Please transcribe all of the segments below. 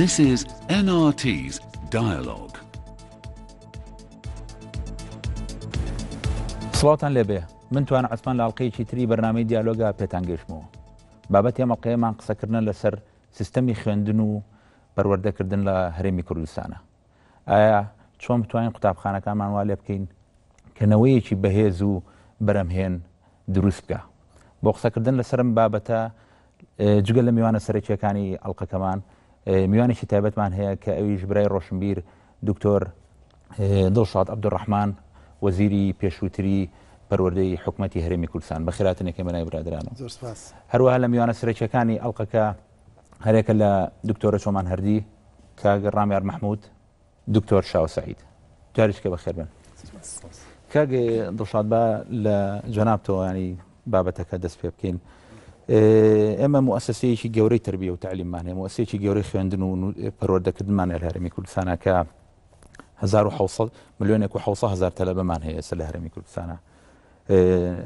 This is NRT's Dialogue. سڵاتان لێبێ من توانە عوسمان لە ئەڵقەیەکی تری بەرنامەی دیالۆگا پێتانگەیشتمەوە. بابەتی ئەم ئەڵقەیەمان قسەکردن لەسەر سیستەمی خوێندن و پەروەردەکردن لە هەرێمی کوردستانە. ئایا چۆن بتوانین قوتابخانەکانمان وا لێ بکەین کەنەوەیەکی بەهێز و بەرەمهێن دروست بکە. بۆ قسەکردن لەسەرم بابەتە جگە لە میوانە سەرەکیەکانی ئەڵقەکەمان میوانێکی تایبەتمان هەیە کە ئەویش برای ڕۆشنبیر دکتۆر دڵشاد عەبدوڕەحمان وەزیری پێشووتری پەروەردەی حکوومەتی هەرێمی کوردستان. بەخێراتن یەکەم بەنای برادرانەوە. هەروەها لە میوانە سەرەکیەکانی ئەڵقەکە هەرێکە لە دکتۆرە چۆمان هەردی کاگە ڕامیار مەحموود دکتۆر شاو سعید. جارێککە بەخێر بن. کاگە دڵشاد بە لە جەنابتەوە ینی بابەتەکە دەست پێ بکەین. ئێمە موسسەیەکی گەورەی تربیە و تعلیممان هەیە، موسسەیەکی گەورەی خوێندن و پەروەردەکردنمان لە هەرێمی کوردستانە کە 1700 ملیۆنێک و 700,000 تەلەبەمان هەیە لە هەرێمی کوردستانە،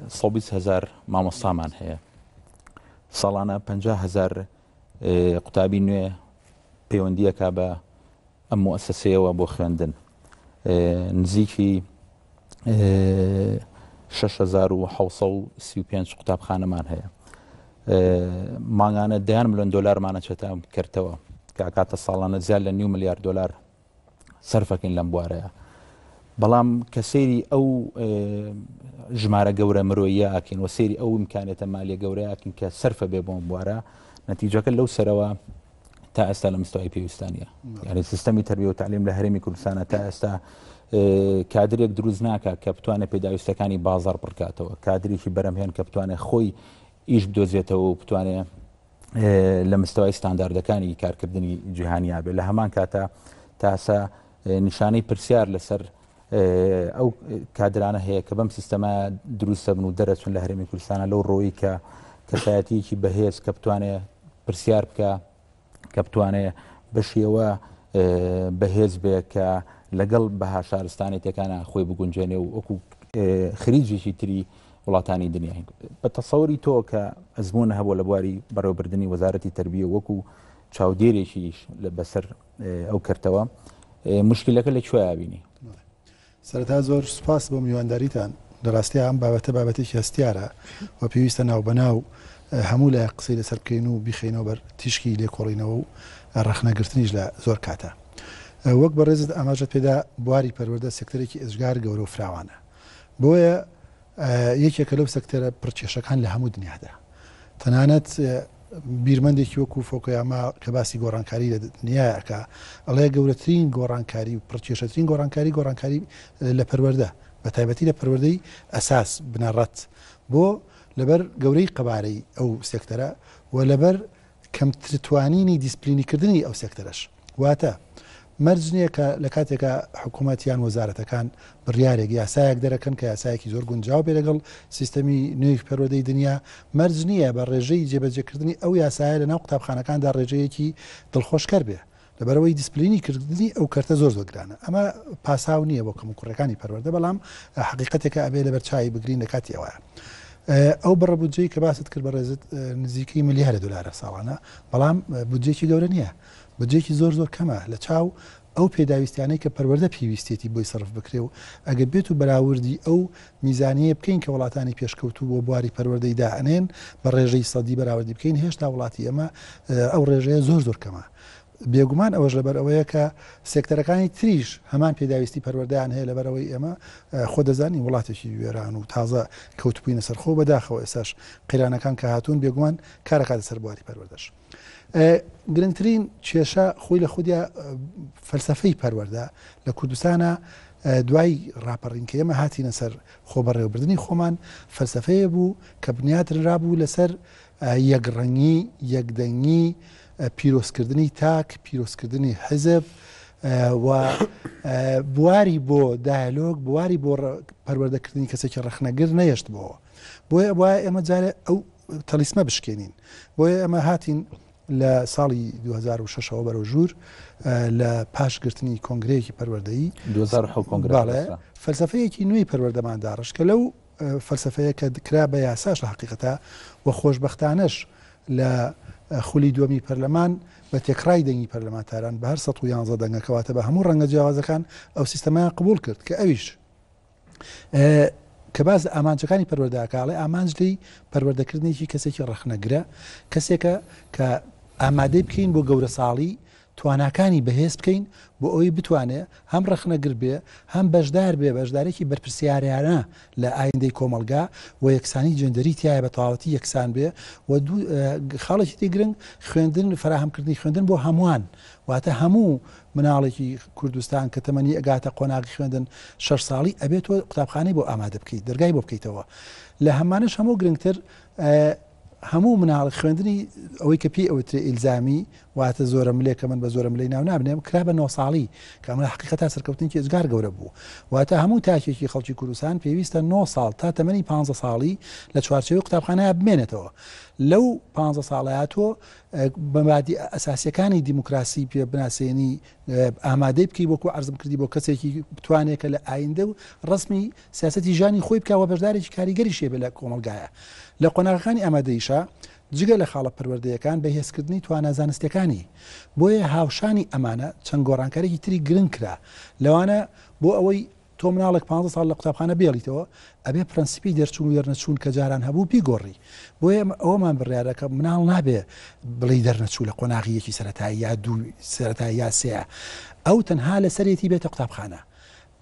120,000 مامۆستامان هەیە، ساڵانە 50,000 قوتابی نوێ پەیوەندیەکە بە ئەم موسسەیەوە بۆ خوێندن، نزیکی 6,735 قوتابخانەمان هەیە، ماگانە 10 ملیۆن دۆلارمانە چێتە کردەوە کە کاتە ساڵانە زیاد لە 9 ملیار دۆلار سەرفەکەین لەم بوارەیە. بەڵام کە سەیری ئەو ژمارە گەورە مرۆیە ئاکەین و سەیری ئەو ئیمکانێتە مالیە گەورەیە ئاکەین کە سەرفە بێ بۆم بوارە، نەتیجەکە لەو سەرەوە تا ئێستا لە مستەوای پێویستانیە. یعنی سیستەمی تەربیە و تعلیم لە هەرێمی کوردستانە تا ئێستا کادرێک دروست ناکات کە بتوانێت پێداویستەکانی بازاڕ بڕکاتەوە، کادرێکی بەرەمهێن کە بتوانێت خۆی ئیش بدۆزێتەوە و بتوانێت لە مستەوای ستانداردەکانی کارکردنی جیهانیا بێت. لە هەمان کاتە تاسا نیشانەی پرسیار لەسەر ئەو کادرانە هەیە کە بەم سیستەمە دروستە بن و دەرەچون لە هەرێمی کوردستانە لەو ڕۆیی کە کەسایەتیەکی بەهێز کە بتوانێت پرسیار بکە، کە بتوانێت بەشیەوە بەهێز بێ کە لەگەڵ بەها شارستانێتەکانە خۆی بگونجێنێ و وەکو خریجێکی تری وڵاتانی دنیاین. بە تەسەوری تۆ کە ئەزمونە هەبوو لە بواری بەڕێوەبردننی وەزارەتی تەربیە وەکو چاودێرێکیش بەسەر ئەو کردەوە، مشکلەکە لەکوێ بینی؟ سەرەتا زۆر سوپاس بۆ میوانداریتان. لەڕاستی ئەم بابەتە بابەتێکی هەستیارە و پێویستە ناوبەناو هەموو لای قسەی لەسەر بکەین و بیخینەوە بەر تیشکی لێکۆڵینەوە و ڕەخنەگرتنیش لە زۆر کاتە. وەک بەڕێزت ئاماژەت پێدا بواری پەروەردە سێکتەرێکی ئەژگار گەورە و فراوانە، بۆیە یەکێکە لەو سەکتەرە پڕکێشەکان لە هەموو دنیادا. تەنانەت بیرمەندێکی وەکو فۆکۆیاما کە باسی گۆڕانکاری لە دنیاکە ئەڵێ گەورەترین گۆڕانکاری و پڕکێشەترین گۆڕانکاری لە پەروەردە، بە تایبەتی لە پەروەردەی ئەساس بنەڕەت، بۆ لەبەر گەورەی قەبارەی ئەو سێکتەرە و لەبەر کەمترتوانینی دیسپلینیکردنی ئەو سێکتەرەش. واتە مەرج نییە کە لە کاتێکە حکوومەتیان وەزارەتەکان بڕیارێک یاسایەک دەرەکەن کە یاسایەکی زۆر گونجاو بێ لەگەڵ سیستەمی نوێی پەروەردەی دنیا، مەرج نییە بە ڕێژەی جێبەجێکردنی ئەو یاسایە لە ناو قوتابخانەکاندا ڕێژەیەکی دڵخۆشکەر بێ، لەبەرەوەی دیسپلینی کردنی ئەو کەرتە زۆر گرانە. ئەمە پاساو نییە بۆ کەموکوڕەکانی پەروەردە، بەڵام حقیقەتێکە ئەبێ لەبەر چای بگرین لە کاتی ئەوە. ئەو بڕە بودجەی کە باست کرد بە ڕێزت نزیکەی ملیارە دلارە ساڵانە، بەڵام بودجێکی گەورە نییە، بودجێکی زۆر کەمە لە چاو ئەو پێداویستیانەی کە پەروەردە پێویستێتی بۆی سەرف بکرێ و ئەگە بێت و بەراوردی ئەو میزانیە بکەین کە وڵاتانی پێشکەوتوو بۆ بواری پەروەردەی داهێنن بە ڕێژەی سەدی بەراوردی بکەین، هێشتا وڵاتی ئەمە ئەو ڕێژەیە زۆر کەمە. بێگومان ئەوەش لەبەر ئەوەیە کە سێکتەرەکانی تریش هەمان پێداویستی پەروەردەیان هەیە، لەبەرەوەی ئێمە خۆ دەزانی وڵاتێکی وێران و تازە کەوتبووینە سەرخۆ بەداخەوە ئێساش قیرانەکان کە هاتوون بێگومان کارەکاتە سەر بواری پەروەردەش. گرنگترین کێشە خۆی لە خودیا فەلسەفەی پەروەردە لە کوردستانە دوای ڕاپەڕینکە ئێمە هاتینە سەر خۆبەڕێوەبردننی خۆمان، فەلسەفەیە بوو کە بنیاترا بوو لەسەر یەکڕەنگی، یەکدەنگی، پیرۆزکردنی تاک، پیرۆزکردنی حزب و بواری بۆ دایالۆگ، بواری بۆ پەروەردەکردنی کەسێکی ڕەخنەگر نەیەشت بۆەوە. بۆیە وایە ئێمە جارێ ئەو تەلیسمە بشکێنین. بۆیە ئەمە هاتین لە ساڵی 2006ەوە بەرەو ژوور لە پاشگرتنی کۆنگرەیەکی پەروەردەیی 2010 فەلسەفەیەکی نوێی پەروەردەمان داڕش کە لەو فەلسەفەیە کە کرا بە یاساش لە حقیقەتە و خۆشبەختانەش لە خولی دووەمی پەرلەمان بە تێکڕای دەنگی پەرلەمانتاران بە هەر 111 دەنگەکەواتە بە هەموو ڕەنگە جیاوازەکان ئەو سیستەمایان قبول کرد کە ئەویش کە باز ئامانجەکانی پەروەردەکاڵێ ئامانجلی پەروەردەکردنێکی کەسێکی ڕەخنەگرە کەسێکە کە ئامادەی بکەین بۆ گەورە ساڵی تواناکانی بەهێز بکەین بۆ ئەوەی بتوانێت هەم ڕەخنەگر بێ هەم بەشدار بێ بەشدارێکی بەرپرسیاریانە لە ئایندەی کۆمەلگا و یەکسانی جندەری تایە بە تەواوەتی یەکسان بێ و خاڵێکی دی گرنگ خوێندن فراهەمکردنی خوێندن بۆ هەمووان واتە هەموو مناڵێکی کوردستان کە تەمەنی ئەگاتە قۆناغی خوێندن 6 ساڵی ئەبێت تۆ قوتابخانەی بۆ ئامادە بکەیت دەرگای بۆ بکەیتەوە لە هەمانش هەموو گرنگتر هەموو مناڵ خوێندنی ئەوەی کە پێی ئەوترێ ئیلزامی واتە زۆرە ملێکە من بە زۆرە ملەی ناو نابنێم کرا بە 9 ساڵی کە ئەمە حقیقەتا سەرکەوتنی ئێزگار گەورە بوو واتە هەموو تاکێکی خەڵکی کوردستان پێویستە 9 ساڵ تا تەمەنی 15 ساڵی لە چوارچێوەی قوتابخانەیە بمێنێتەوە لەو 15 ساڵەیە تۆ بەمادی ئەساسیەکانی دیموکراسی پێ بناسێنی ئامادەی بکەی بۆکو عەرزم کردی بۆ کەسێکی بتوانێت کە لە ئایندە و ڕسمی سیاسەتی ژانی خۆی بکەوە بەشدارێکی کاریگەری شێ بێ لە کۆمەلگایە لە قۆناغەکانی ئامادەیشە جگە لە خاڵە پەروەردەیەکان بەهێزکردنی توانە زانستیەکانی بۆیە هاوشانی ئەمانە چەند گۆڕانکاریی تری گرنگ کرا لەوانە بۆ ئەوەی تۆ مناڵێک 15 ساڵ لە قوتابخانە بێڵیتەوە ئەبێ پرەنسیپی دەرچوون و دەرنەچوون کە جاران هەبوو بیگۆڕی بۆیە ئەوەمان بڕیارەکە مناڵ نابێ بڵی دەرنەچوو لە قۆناغیەکی سەرەتایی یا دوو سەرەتایی یا سێە ئەو تەنها لە سەرێتی بێتە قوتابخانە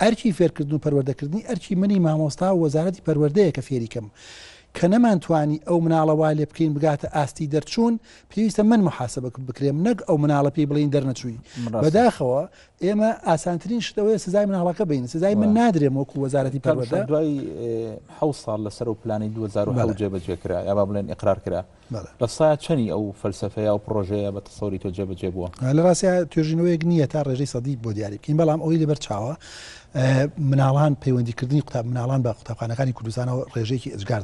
ئەرکی فێرکردن و پەروەردەکردنی ئەرکی منی مامۆستا و وەزارەتی پەروەردەیە کە فێریکەم کە نەمانتوانی ئەو مناڵەوای لێ بکەین بگاتە ئاستی دەرچوون پێویستە من محاسبە بکرێم نەک ئەو مناڵە پێی بڵین دەرنەچووی بەداخەوە ئێمە ئاسانترین شتەوەی سزای مناڵەکە بین سزای من نادرێم وەکو وەزارەتی پەروەردە دوای 7 ساڵ لەسەر و پلانی 2007 جێبەجێکرا یا با بڵێن ئیقرار کرا لە سایە چەنی ئەو فەلسەفەیە و پرۆژەیە بە تەسەوری تۆ جێبەجێ بووە لە ڕاستیە توێژینەوەیەک نییە تا ڕێژەی سەدی بۆ دیاری بکەین بەڵام ئەوەی لەبەر چاوە مناڵان پەیوەندیکردنی قوتاب مناڵان بە قوتابخانەکانی کوردستانەوە ڕێژەیەکی ئەجگار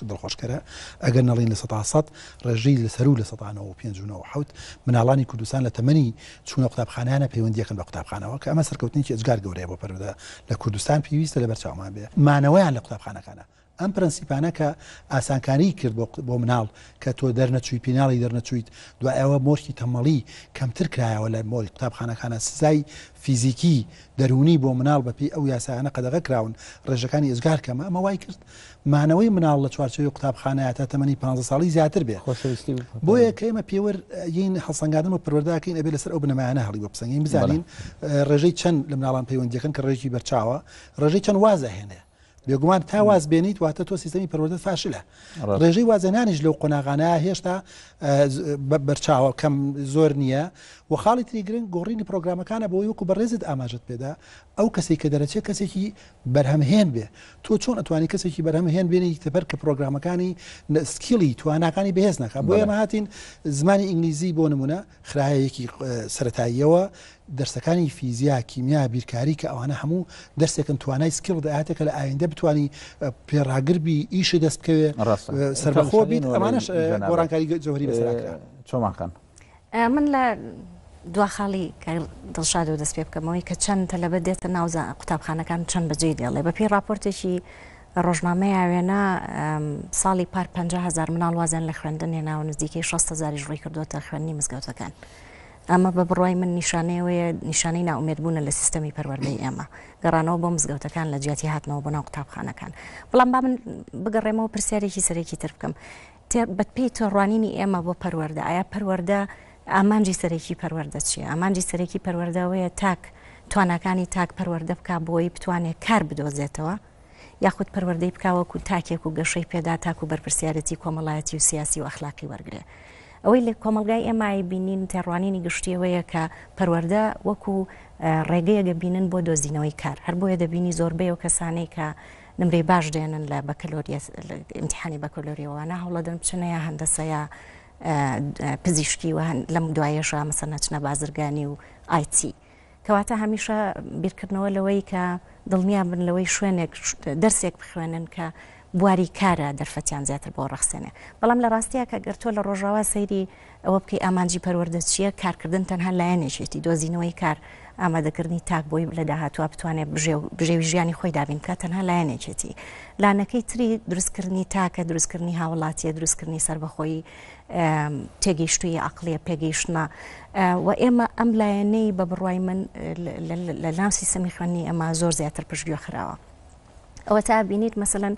دڵخۆشکەرە ئەگەر نەڵین لە 100 ڕێژەی لەسەر و لە 1950 مناڵانی کوردستان لە تەمەنی چوونە قوتابخانەیانە پەیوەندیەکەن بە قوتابخانەوە کە ئەمە سەرکەوتنێکی ئەجگار گەورەیە بۆ پەروەردە لە کوردستان پێویستە لەبەر چاومان بێ مانەوەیان لە قوتابخانەکانە ئەم پرەنسیپانە کە ئاسانکاری کرد بۆ مناڵ کە تۆ دەرنەچووی پێناڵی دەرنەچوویت دوای ئەوە مۆرکی تەمەڵی کەمتر کرایەوە لە مۆری قوتابخانەکانە سزای فیزیکی دەرونی بۆ مناڵ بەپی ئەو یاسایانە قەدەغە کراون ڕێژەکانی ئێزگار کەمە ئەمە وای کرد مانەوەی مناڵ لە چوارچێوەی قوتابخانەیە تا تەمەنی 15 ساڵی زیاتر بێ بۆیە کە ئێمە پێوەرین هەڵسەنگاندن و پەروەردەکەین ئەبێ لەسەر ئەو بنەمایانە هەڵی بۆ بسەنگین بزانین ڕێژەی چەند لە مناڵان پەیوەندیەکەن کە ڕێژی بەرچاوە ڕێژەی چەند وازە هێنێ بێگومان تا واز بێنیت واتە تۆ سیستەمی پەروەردە فاشلە ڕێژەی وازەنانیش لەو قۆناغانەیە هێشتا بەرچاوە کەم زۆر نییە و خاڵی تری گرنگ گۆڕینی پرۆگرامەکانە بۆ وەکو بەڕێزت ئاماژت پێدا ئەو کەسێک کە دەرەچێت کەسێکی بەرهەمهێن بێ تۆ چۆن ئەتوانی کەسێکی بەرهەمهێن بێنی تەبەر کە پرۆگرامەکانی سکیلی تواناکانی بەهێز نەکات بۆ ئێمە هاتین زمانی ئینگلیزی بۆ نمونە خراهەیەکی سەرەتاییەوە دەرسەکانی فیزیا کیمیا بیرکاری کە ئەوانە هەموو دەرسێکن توانای سکیل دەهاتێکە لە ئایندە بتوانی پێڕاگربی ئیشی دەست بکەوێ سەربەخۆ بیت ئەمانش گۆڕانکاری جۆهری بەسەراکرا چۆماکەن من لە دوا خاڵی دڵشاد و دەست پێ بکەمەوەی کە چەند تەلەبەت دێتە ناوزە قوتابخانەکان چەند بەجێ دێڵێ بەپێی راپۆرتێکی ڕۆژنامەیە وێنە ساڵی پار 50,000 مناڵ وازیان لە خوێندن هێناوە نزیکەی 60,000 ڕووی کردووەتە خوێندنی مزگەوتەکان ئەمە بە بڕای من نیشانەی ناومێدبوونە لە سیستەمی پەروەردەی ئێمە گەڕانەوە بۆ مزگەوتەکان لە جیاتی هاتنەوە بۆ ناو قوتابخانەکان بەڵام با من بگەڕێمەوە پرسیارێکی سەرێکی تر بکەم بەپێی تۆڕوانینی ئێمە بۆ پەروەردە ئایا پەروەردە ئامانجی سەرێکی پەروەردە چییە ئامانجی سەرێکی پەروەردەوەیە تاک توانەکانی تاک پەروەردە بکە بۆی بتوانێت کار بدۆزێتەوە یاخود پەروەردەی بکاوەکو تاکێک و گەشەی پێدا تاک و بەرپرسیارەتی کۆمەڵایەتی و سیاسی و ئەخلاقی وەرگێ ئەوەی لە کۆمەلگای ئێمای بینین تێڕوانینی گشتیەوەیە کە پەروەردە وەکو ڕێگەیە دەبینن بۆ دۆزینەوەی کار هەر بۆیە دەبینی زۆربەی و کەسانەی کە نمرەی باش دێنن لە ئیمتیحانی بەکەلۆریەوەوانە هەوڵەدەن بچنە یا هەندەسە یا پزیشکی و لەم دوایەشە مەسەڵەن چنە بازرگانی و ئایتی کەواتە هەمیشە بیرکردنەوە لەوەی کە دڵنیا بن لەوەی شوێنێک دەرسێک بخوێنن کە بواری کارە دەرفەتیان زیاتر بۆ ڕەخسێنێ بەڵام لە ڕاستیە کە گەر تۆ لە ڕۆژاوا سەیری ئەوە بکەی ئامانجی پەروەردە چییە کارکردن تەنها لایەنێکێتی دۆزینەوەی کار ئامادەکردنی تاک بۆی لە داهاتوە بتوانێت بژێوی ژیانی خۆی دابین کە تەنها لایەنێکێتی لانەکەی تری دروستکردنی تاکە دروستکردنی هاوڵاتیە دروستکردنی سربەخۆی تێگەیشتووی عقلیە پێگەیشتە و ئێمە ئەم لایەنەی بە بڕوای من لە ناو سیستەمی خوێنی ئەمە زۆر زیاتر پشتگوێ خراوە ئەوە تا بینیت مەسەلاً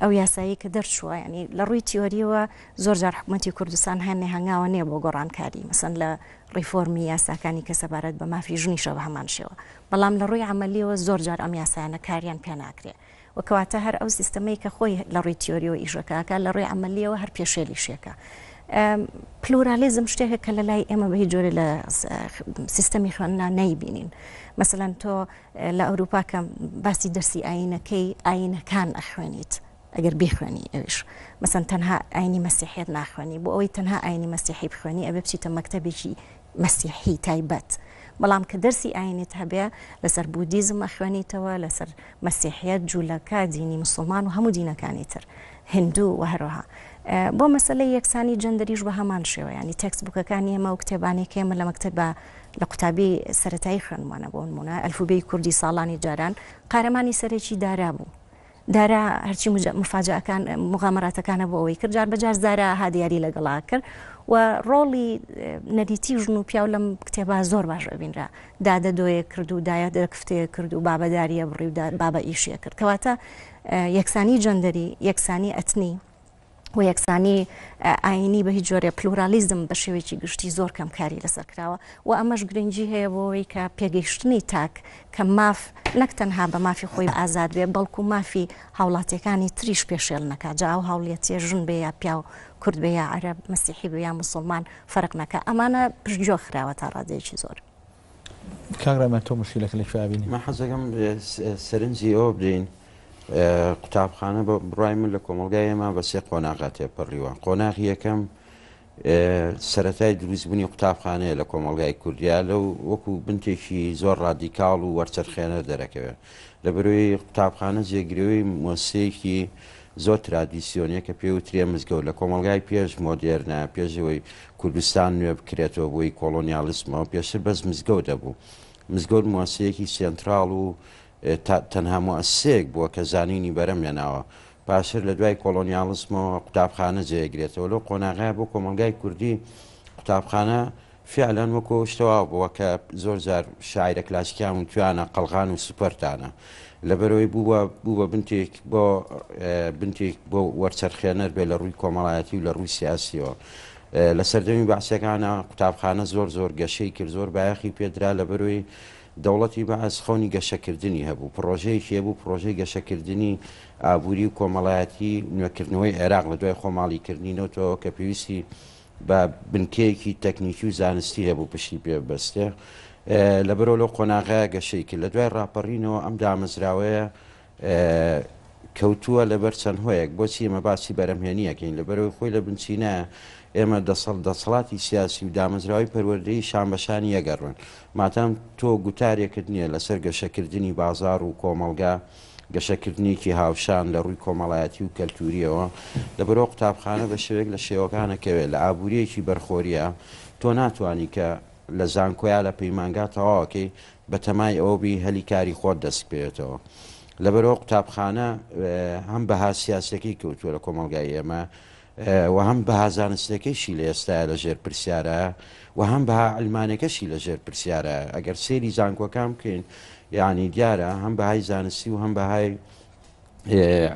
ئەو یاسایی کە دەرچووە ینی لە ڕووی تیۆریەوە زۆر جار حکوومەتی کوردستان هەنێ هەنگاوە نییە بۆ گۆڕانکاری مەسەن لە ڕیفۆرمی یاساکانی کە سەبارەت بە مافی ژنیشە بە هەمان شێوە بەڵام لە ڕووی عملیەوە زۆر جار ئەم یاسایانە کاریان پێ ناکرێت وەکەواتە هەر ئەو سیستەمەی کە خۆی لە ڕووی تیۆریەوە ئیشەکەکە لە ڕووی عملیەوە هەر پێشێلی شێکە پلورالیزم شتێکە کە لە لای ئێمە بەهی جۆرە لە سیستەمی خوێندنا نەیبینین مەسەلاً تۆ لە ئەوروپا کە باسی دەرسی ئاینەکەی ئاینەکان ئەخوێنیت ئەگەر بیخوێنی ئەویش مەسەن تەنها ئاینی مەسیحیت ناخوێنی بۆ ئەوەی تەنها ئاینی مەسیحی بخوێنی ئەبێ بچیتە مەکتەبێکی مەسیحی تایبەت بەڵام کە دەرسی ئاینێت هەبێ لەسەر بودیزم ئەخوێنیتەوە لەسەر مەسیحیەت جوولەکە دینی مسلمان و هەموو دینەکانی تر هندوو و هەروەها بۆ مەسلەی یەکسانی جەندەریش بە هەمان شێوە ینی تەکس بووکەکانی ئێمە و کتێبانێکی ئێمە لە مەکتەبە لە قوتابی سەرەتایی خوێنمانە بۆ نمونە ئەلفوبەی کوردی ساڵانی جاران قارەمانی سەرێکی دارا بوو دارا هەرچی مفاجەکان مغامراتەکانە بۆ ئەوەی کرد جار بەجار زارا هادیاری لەگەڵا کرد و ڕۆڵی نەریتی ژن و پیاو لەم کتێبا زۆر باش ئەبینرا دادەدۆیە کرد و دایە دەکفتەیە کرد و بابەداریە بڕی و بابە ئیشیە کرد کەواتە یەکسانی جەندەری یەکسانی ئەتنی و یەکسانی ئاینی بە هیچ جۆرە پلورالیزم بە شێوەیەکی گشتی زۆر کەم کاری لەسەر کراوە و ئەمەش گرنگی هەیە بۆەوەی کە پێگەیشتنی تاک کە ماف نەک تەنها بە مافی خۆی ئازاد بێ بەڵکو مافی هاوڵاتیەکانی تریش پێشێل نەکا جا ئەو هاوڵێتیە ژن بێ یا پیا و کورد بێ یا عەرەب مەسیحی بێ یا موسڵمان فەرق نەکە ئەمانە پشتگوێ خراوە تا ڕادەیەکی زۆر کاغرامە تۆ مشکلەکە لەکوێ بینی من حەزەکەم سەرنجی ئەوە بدەین قوتابخانە بە بڕای من لە کۆمەلگای ئێمە بە سێ قۆناغا تێپەڕیوە قۆناغی یەکەم سەرەتای دروستبوونی قوتابخانەیە لە کۆمەلگای کوردیا لەو وەکو بنتێکی زۆر ڕادیکاڵ و وەرچەرخێنە دەرەکەوێت لە بەروی قوتابخانە جێگرەوەی مۆسیەیەکی زۆر ترادیسیۆنیە کە پێوترێ مزگەوت لە کۆمەلگای پێش مۆدێرنە پێشەوەی کوردستان نوێ بکرێتەوە بۆی کۆلۆنیالیسمەوە پێشتر بەس مزگەوت دەبوو مزگەوت مۆسیەیەکی سێنتراڵ و تەنها مؤسسەیەک بووە کە زانینی بەرەم لێناوە پاشتر لە دوای کۆلۆنیالیسمەوە قوتابخانە جێگرێتەوە لەو قۆناغای بۆ کۆمەلگای کوردی قوتابخانە فعلەن وەکو شتەوە بووە کە زۆر جار شاعرە کلاسیکیان و توانە قەڵغان و سوپەرتانە لەبەرەوەی بوو بە بنتێک بۆ وەرچەرخێنەر بێ لە ڕووی کۆمەڵایەتی و لە ڕووی سیاسیەوە لە سەردەمی بەعسیەکانە قوتابخانە زۆر گەشەی کرد زۆر بایەخی پێدرا لەبەرەوەی دەوڵەتی بەعس خەونی گەشەکردنی هەبوو پرۆژەیەکی هەبوو پرۆژەی گەشەکردنی ئابووری و کۆمەڵایەتی نوێکردنەوەی عێراق لە دوای خۆماڵیکردنینەوە کە پێویستی بە بنکەیەکی تەکنیکی و زانستی هەبوو پشتی پێ بەستێ لەبەرەوە لەو قۆناغای گەشەی کرد لە دوای ڕاپەڕینەوە ئەم دامەزراوەیە کەوتووە لەبەر چەند هۆیەک بۆچی ئێمە باسی بەرەمهێنیەکەین لەبەرەوەی خۆی لە بنچینە ئێمە دەسەڵاتی سیاسی و دامەزراوی پەروەردەی شانبەشانی یەگەڕن ماتام تۆ گوتارێکت نییە لەسەر گەشەکردنی بازار و کۆمەلگا گەشەکردنیکی هاوشان لە ڕووی کۆمەڵایەتی و کەلتوریەوە لەبەرەوە قوتابخانە بە شێوەیەک لە شێوەکانەکەوێت لە ئابوووریەکی بەرخۆریە تۆ ناتوانانی کە لە زانکۆیا لە پەیمانگا تەواوەکەی بە تەمای ئەوەبی هەلی کاری خۆت دەست پێێتەوە لەبەرەوە قوتابخانە هەم بەها سیاسەکەی کەوتووە لە کۆمەلگای ئێمە و هەم بەها زانستەکەیشی لە ئێستاە لە ژێر پرسیارە و هەم بەها ئەلمانەکەشی لە ژێر پرسیارە ئەگەر سێری زانکۆکان بکەین یعنی دیارە هەم بەهای زانستی و هەم بەهای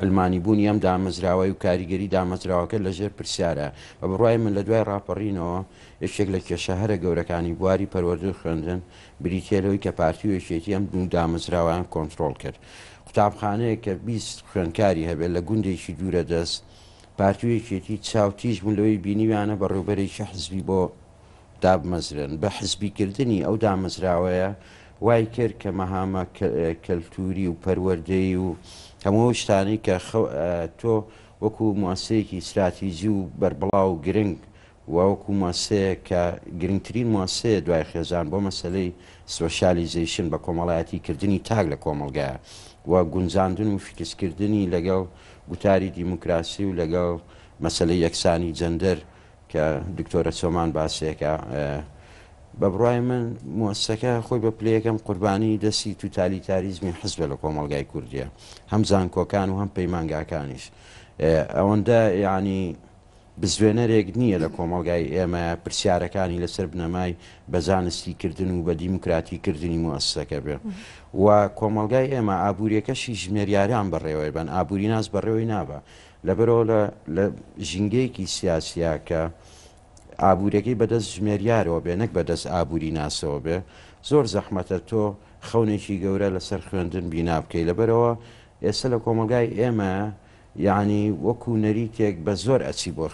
ئەلمانی بوونی ئەم دامەزراوەی و کاریگەری دامەزراوەکە لە ژێر پرسیارە و بڕای من لە دوای ڕاپەڕینەوە یەکێک لە کێشەهەرە گەورەکانی بواری پەروەردە خوێندن بریتێلەوەی کە پارتی و یەکێتی ئەم دوو دامەزراوەیان کۆنتترۆل کرد قوتابخانەیە کە 20 خوێندکاری هەبێت لە گوندێکی دوورە دەست پارتیویەکێتی چاوتیش بوون لەوەی بینیوانە بە ڕێوبەرێکی حزبی بۆ دابمەزرن بە حزبیکردنی ئەو دامەزراوەیە وای کرد کە مەهامە کەلتوری و پەروەردەی و هەموو شتانی کە تۆ وەکو مواسەیەکی استراتیژی و بربڵاو و گرنگ وەکو مواسەیە کە گرنگترین مواسەیە دوای خێزان بۆ مەسلەی سۆشیالیزیشن بە کۆمەڵایەتی کردنی تاک لە کۆمەلگایە و گونجاندن و فکسکردنی لەگەڵ گوتاری دیموکراسی و لەگەڵ مەسلەی یەکسانی جەندەر کە دکتۆرە چۆمان باسێکە بە بڕای من موسسەکە خۆی بە پلەیەکەم قوربانی دەستی توتالیتاریزمی حزبە لە کۆمەڵگای کوردیە هەم زانکۆکان و هەم پەیمانگاکانیش ئەوەندە یعنی بزوێنەرێک نییە لە کۆمەڵگای ئێمە پرسیارەکانی لەسەر بنەمای بەزانستی کردن و بە دیموکراتیکردنی موسسەکە بێ و کۆمەڵگای ئێمە ئابوووریەکەشی ژمێریاریان بەڕێوەی بن ئابووری ناز بەڕێوەی نابە لەبەرەوە لە ژینگەیەکی سیاسیا کە ئابوووریەکەی بەدەست ژمێریارەوە بێ نەک بەدەست ئابووری ناسەوە بێ زۆر زەحمەتە تۆ خەونێکی گەورە لەسەر خوێندن بینا بکەی لەبەرەوە ئێستا لە کۆمەلگای ئێمە یعنی وەکو نەریتێک بە زۆر ئەچی بۆ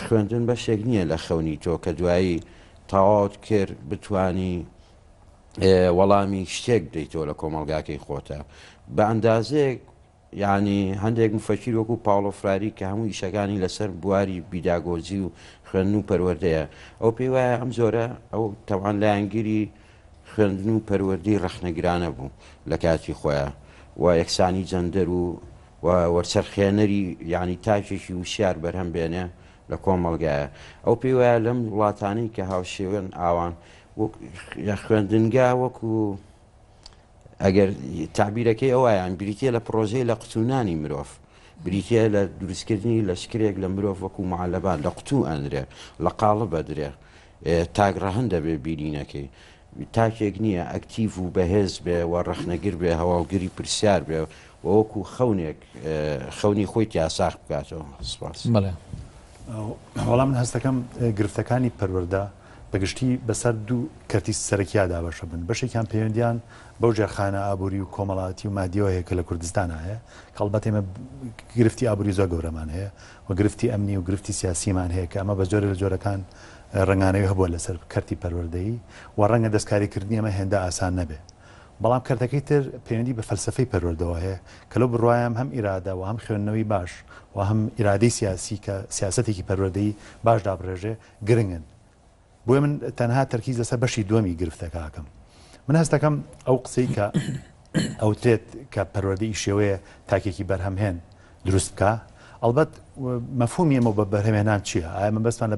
خوێندن بەشێک نییە لە خەونی تۆ کە دوایی تەواوت کرد بتانی وەڵامی شتێک دەیتەوە لە کۆمەلگاکەی خۆتە بە ئەندازەیەک یعنی هەندێک مفەکیر وەکو پاڵۆ فراری کە هەموو ئیشەکانی لەسەر بواری بیداگۆزی و خوێندن و پەروەردەیە ئەو پێی وایە ئەم زۆرە ئەو تەوان لایەنگیری خوێندن و پەروەردەی ڕەخنەگرانە بوو لە کاتی خۆیان و یەکسانی جەندەر و وەرچەرخێنەری یعنی تاکێکی وشیار بەرهەم بێنێ لە کۆمەڵگایە ئەو پێی وایە لەم وڵاتانەی کە هاوشێوێن ئاوان خوێندنگا وەکو ئەگەر تعبیرەکەی ئەوەیان بریتە لە پرۆژەی لە قوتونانی مرۆڤ بریتە لە دروستکردنی لەشکرێک لە مرۆڤ وەکو معلەبان لە قوتو ئەندرێ لە قاڵە بەدرێ تاگڕەهن دەبێ بینینەکەی تاکێک نییە ئەکتیڤ و بەهێز بێ و ڕەخنەگر بێ هەواڵگری پرسیار بێ وەکو خەونێک خەونی خۆی یاساخ بکاتەوە سپاس. وەڵام من هەستەکەم گرفتەکانی پەروەردە بەگشتی بەسەر دوو کەرتی سەرەکیادا بەشە بن بەشێکیان پەیوەندیان بەو جێرخانە ئابووری و کۆمەڵاتی و مادیەوە هەیە کە لە کوردستان هەیە کەڵبەت ئێمە گرفتی ئابووری زۆر گەورەمان هەیە و گرفتی ئەمنی و گرفتی سیاسیمان هەیە کە ئەمە بە جۆرە لە جۆرەکان ڕنگانەوەی هەبووە لەسەر کەرتی پەروەردەیی و ڕەنگە دەستکاریکردنی ئەمە هێندە ئاسان نەبێ بەڵام کەرتەکەی تر پەیوەندی بە فەلسفەی پەروەردەوە هەیە کە لەو بڕوایم هەم ئیرادە و هەم خوێندنەوەی باش و هەم ئیرادەی سیاسی کە سیاسەتێکی پەروەردەیی باش دابڕێژێ گرنگن بۆیە من تەنها تەرکیز لەسەر بەشی دووەمی گرفتەکەکەم من هەستەکەم ئەو قسەی کە ئەوترێت کە پەروەردەی شێوەیە تاکێکی بەرهەمهێن دروست بکە ئەلبەت مەفهومی ئەمە بە بەرهەمهێنان چییە؟ ئایا مەبەستمان لە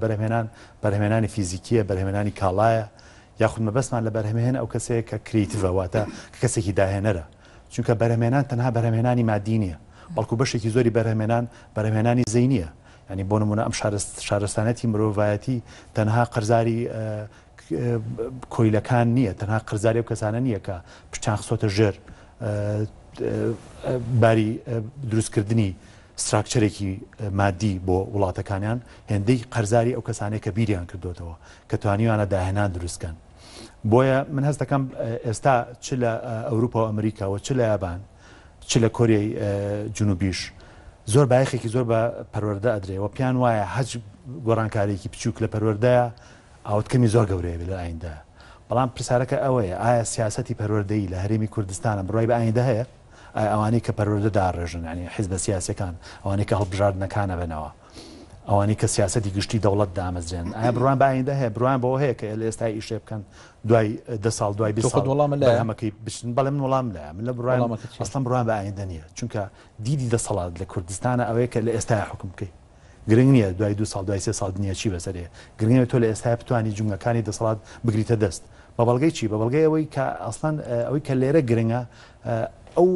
بەرهەمهێنانی فیزیکیە بەرهەمهێنانی کاڵایە یاخود مەبەستمان لە بەرهەمهێن ئەو کەسەیە کە کریتیڤە واتە کەسێکی داهێنەرە چونکە بەرهەمهێنان تەنها بەرهەمهێنانی مادی نییە بەڵکو بەشێکی زۆری بەرهەمهێنانی زەینیە ینی بۆ نمونە ئەم شارستانەتی مرۆڤایەتی تەنها قەرزاری کۆیلەکان نییە تەنها قەرزاری ئەو کەسانە نییە کە پشتیان خسۆتە ژێر باری دروستکردنی ستراکچەرێکی مادی بۆ وڵاتەکانیان هێندەی قەرزاری ئەو کەسانەیە کە بیریان کردوتەوە کە توانیوانە داهێنان دروستکەن بۆیە من هەستەکەم ئێستا چ لە ئەوروپا و ئەمریکاوە چ لە یابان چ لە کۆریای جنوبیش زۆر بایەخێکی زۆر بە پەروەردە ئەدرێەوە پیان وایە هەج گۆڕانکارێکی بچووک لە پەروەردەیە ئاوتکەمی زۆر گەورەیە لە ئایندا بەڵام پرسیارەکە ئەوەیە ئایا سیاسەتی پەروەردەیی لە هەرێمی کوردستانە بڕای بە ئایندا هەیە ئەوانەی کە پەروەردە داڕێژن ینی حیزبە سیاسەکان ئەوانەی کە هەڵبژاردنەکانە بنەوە ئەوانەی کە سیاسەتی گشتی دەوڵەت دامەزرێن ئایا بڕوان بە ئایندا هەیە بڕوان بەوە هەیە کە لە ئێستا ئیشێ بکەن دوای 10 ساڵ دوای 20 ساڵ هەمەکەی بچن بەڵێ من وەڵام لایە من لە بڕوان ئەسڵەن بڕوان بە ئایندا نییە چونکە دیدی دەسەڵات لە کوردستانە ئەوەیە کە لە ئێستا حکم بکەی گرنگ نییە دوای 2 ساڵ دوای 3 ساڵ دنیا چی بەسەرێ گرنگە تۆ لە ئێستا بتوانی جونگەکانی دەسەڵات بگریتە دەست بە بەڵگەی چی بە بەڵگەی ئەوەی کە ئەسڵەن ئەوەی کە لێرە گرنگە ئەو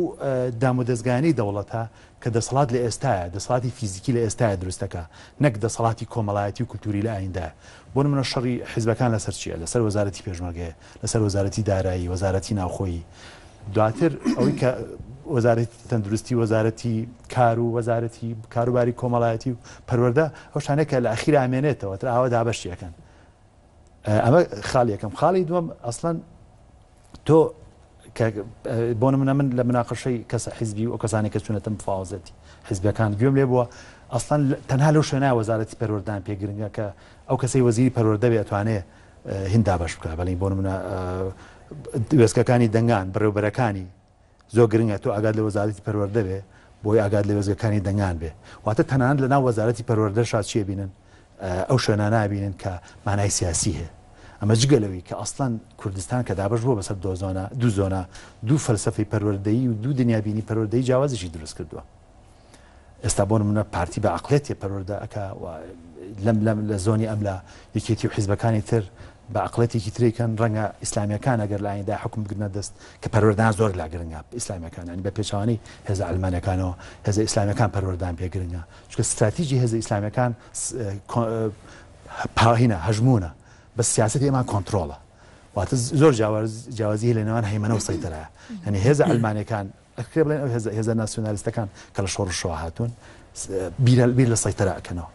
دامودەستگانی دەوڵەتە کە دەسەڵات لە ئێستاە دەسەڵاتی فیزیکی لە ئێستاە دروستەکە نەک دەسەڵاتی کۆمەڵایەتی و کولتوری لە ئایندا بۆ منە شەڕی حیزبەکان لەسەر چیە لەسەر وەزارەتی پێشمەرگەیە لەسەر وەزارەتی دارایی وەزارەتی ناوخۆیی دواتر ئەوەی کە وەزارەتی تەندروستی وەزارەتی کار و وەزارەتی کاروباری کۆمەڵایەتی و پەروەردە ئەو شتانەیە کە لە ئەخیر ئامێنێتەوە تر ئاوا دابەشیەکەن ئەمە خاڵیەکەم خاڵی دووەم ئەسڵەن تۆ بۆ نمونە من لە مناقەشەی کەس حیزبی و کەسانی کە چونەتە مفاوزەتی حیزبەکان گوێم لێ بووە ئەسڵەن تەنها لەو شوێنە وەزارەتی پەروەردەدان پێگرنگە کە ئەو کەسەی وەزیری پەروەردە بێ ئەتوانێت هێند دابەش بکە بەڵێن بۆ نمونە وێستگەکانی دەنگان بەڕێوەبەرەکانی زۆر گرنگە تۆ ئاگاد لە وەزارەتی پەروەردە بێ بۆی ئاگاد لە وێستگەکانی دەنگان بێ واتە تەنانەت لە ناو وەزارەتی پەروەردە شاد چیە بینن ئەو شوێنە نابینن کە مانای سیاسی هەیە ئەمە جگەلەوەی کە ئەسڵەن کوردستان کە دابش بووە بەسەر دوو زۆنە دوو فەلسفەی پەروەردەیی و دوو دنیابینی پەروەردەیی جیاوازیشی دروست کردووە ئێستا بۆ منە پارتی بە عقلێتی پەروەردە ئەکا لەم لە زۆنی ئەم لە یەکێتی و حیزبەکانی تر بە عقلەتێکی تریکەن ڕەنگە ئیسلامیەکان ئەگەر لایەندا حکم بگرنە دەست کە پەروەردان زۆر لا گرنگە ئیسلامیەکان بە پێچوانی هێزە ئەلمانیەکانەوە هێزە ئیسلامیەکان پەروەردان پێ گرنگە چونکە استراتیژی هێزە ئیسلامیەکان پاهینە هەژمونە بە سیاسەتی ئێمان کۆنتترۆڵە واتە زۆر جیاوازی لە نێوان هەیمەنە و سەیتەرایە هەنی هێزە ئەلمانیەکان ئەکرێ بڵێن ئەو هێزە ناسیۆنالیستەکان کە لە شۆڕشەوە هاتوون بیر لە سەیتەرا ئەکەنەوە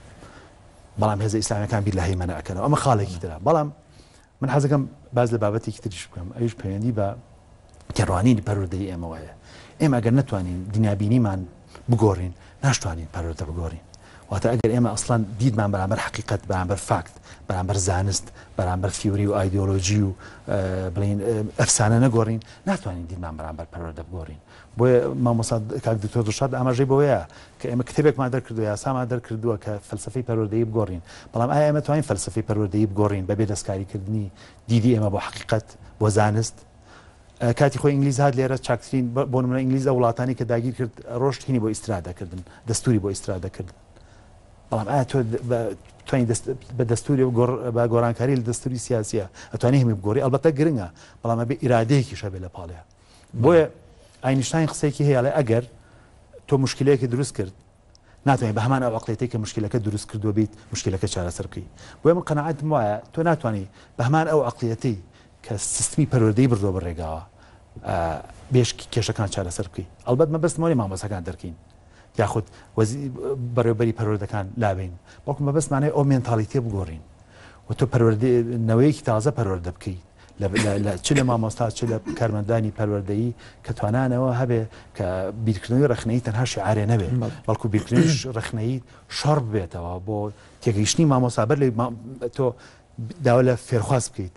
بەڵام هێزە ئیسلامیەکان بیر لە هەیمەنە ئەکەنەوە ئەمە خاڵێکی ترە بەڵام من حەزەکەم باز لە بابەتێکی تریش بکەم ئەوش پەیوەندی بە گەڕوانینی پەروەردەی ئێمە وایە ئێمە ئەگەر نتوانین دنیابینیمان بگۆڕین ناشتوانین پەروەردە بگۆڕین واتە ئەگەر ئێمە ئەسڵان دیدمان بەرامبەر حقیقت بەرامبەر فاکت بەرامبەر زانست بەرامبەر فیوری و ئایدۆلۆژی و بڵین ئەفسانە نەگۆڕین ناتوانین دیدمان بەرامبەر پەروەردە بگۆڕین بۆیە مامۆستا کاک دکتۆر دڵشاد ئاماژەی بەوەیە کە ئێمە کتێبێکمان دەرکردو یاسامان دەرکردووە کە فەلسفەی پەروەردەیی بگۆڕین بەڵام ئایا ئێمە توانین فەلسفەی پەروەردەیی بگۆڕین بەبێ دەستکاریکردنی دیدی ئێمە بۆ حقیقت بۆ زانست کاتی خۆی ئینگلیز هات لێرە چاکترین بۆ نمونە ئینگلیز ئەو وڵاتانی کە داگیر کرد ڕۆشتینی بۆ ئیسترادەکردن دەستوری بۆ ئیسترادەکردن بەڵام ئایا تۆ توانین بە دەستوری بە گۆڕانکاری لە دەستوری سیاسیە ئەتوانێت هەمی بگۆڕی ئەلبەتە گرنگە بەڵام بێ ئیرادەیەکی شەبێ لە پاڵەیە بۆیە ئاینشتاین قسەیەکی هەیە ئەگەر تۆ مشکلەیەکی دروست کرد ناتوانین بە هەمان ئەو عقلێتی کە مشکلەکە دروست کردووە بیت مشکلەکە چارەسەر بکەی بۆیە من قەناعەتم وایە تۆ ناتوانانی بە هەمان ئەو عقلەتی کە سیستمی پەروەردەیی بردۆ بەڕێگاوە بێش کێشەکان چارەسەر بکەی ئەلبەت مەبەستمەوەی مامۆسەکان دەرکەین یاخود بەڕێوەبەری پەروەردەکان لابین بەڵکو مەبەستمانەیە ئەو مێنتاڵیتێ بگۆڕین و تۆ پەروەردەیەکی تازە پەروەردە بکەیت چ لە مامۆستا چ لە کارمەندانی پەروەردەیی کە توانانەوە هەبێ کە بیرکردنەوەی ڕخنەیی تەنها شیعارێ نەبێت بەڵکو بیرکردنی ڕخنەیی شەڕ بێتەوە بۆ تێگەیشتنی مامۆستا بەر لێ تۆ داوا لە فێرخواز بکەیت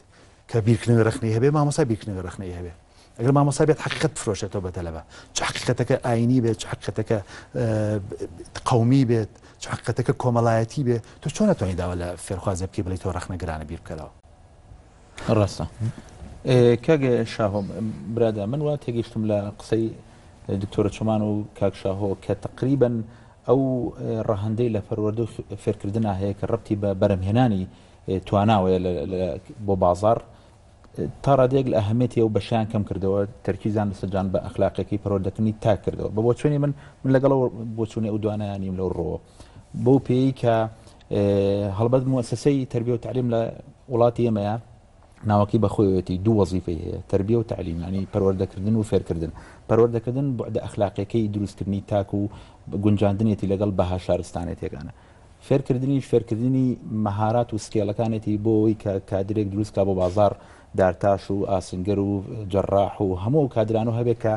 کە بیرکردنەوەی ڕخنەی هەبێ مامۆستا بیرکردنەوەی ڕخنەی هەبێ ئەگەر مامۆستا بێت حقیقت بفرۆشێتەوە بەتەلەبە چ حقیقەتەکە ئاینی بێت چ حقیقەتەکە قەومی بێت چ حقیقەتەکە کۆمەڵایەتی بێت تۆ چۆن ناتوانانی داوا لە فێرخوازە بکەی بڵێ تۆ ڕخنەگرانە بیر بکەرەوە ڕاستە کاگە شاهۆ برادا من وا تێگەیشتم لە قسەی دکتۆرە چۆمان و کاک شاهۆ کە تقریبەن ئەو ڕەهەندەی لە پەروەردە و فێرکردنا هەیە کە ڕەبتی بە بەرەمهێنانی تواناوەیە بۆ بازار تا ڕادێک لە ئەهەمێتی ئەو بەشیان کەم کردەوە تەرکیزان لەسەرجان بە ئەخلاقیەکەی پەروەردەکردنی تا کردەوە بە بۆچوونی من لەگەڵەوە بۆچوونی ئەو دوانایانیم لەو ڕۆوە بەو پێی کە هەڵبەت موەسسەسەی تەربیە و تعلیم لە وڵاتی ئێمەیە ناوەکی بەخۆیەتی دوو وەزیفەی هەیە تەربیە و تعلیم ینی پەروەردەکردن و فێرکردن پەروەردەکردن بۆ ئەخلاقیەکەی دروستکردنی تاک و گونجاندنێتی لەگەڵ بەها شارستانێتیەکانە فێرکردنی مەهارات و سکێڵەکانێتی بۆ ئەوەی کە کادرێک دروستکە بۆ بازار دارتاش و ئاسنگەر و جەڕاح و هەموو کادران و هەبێت کە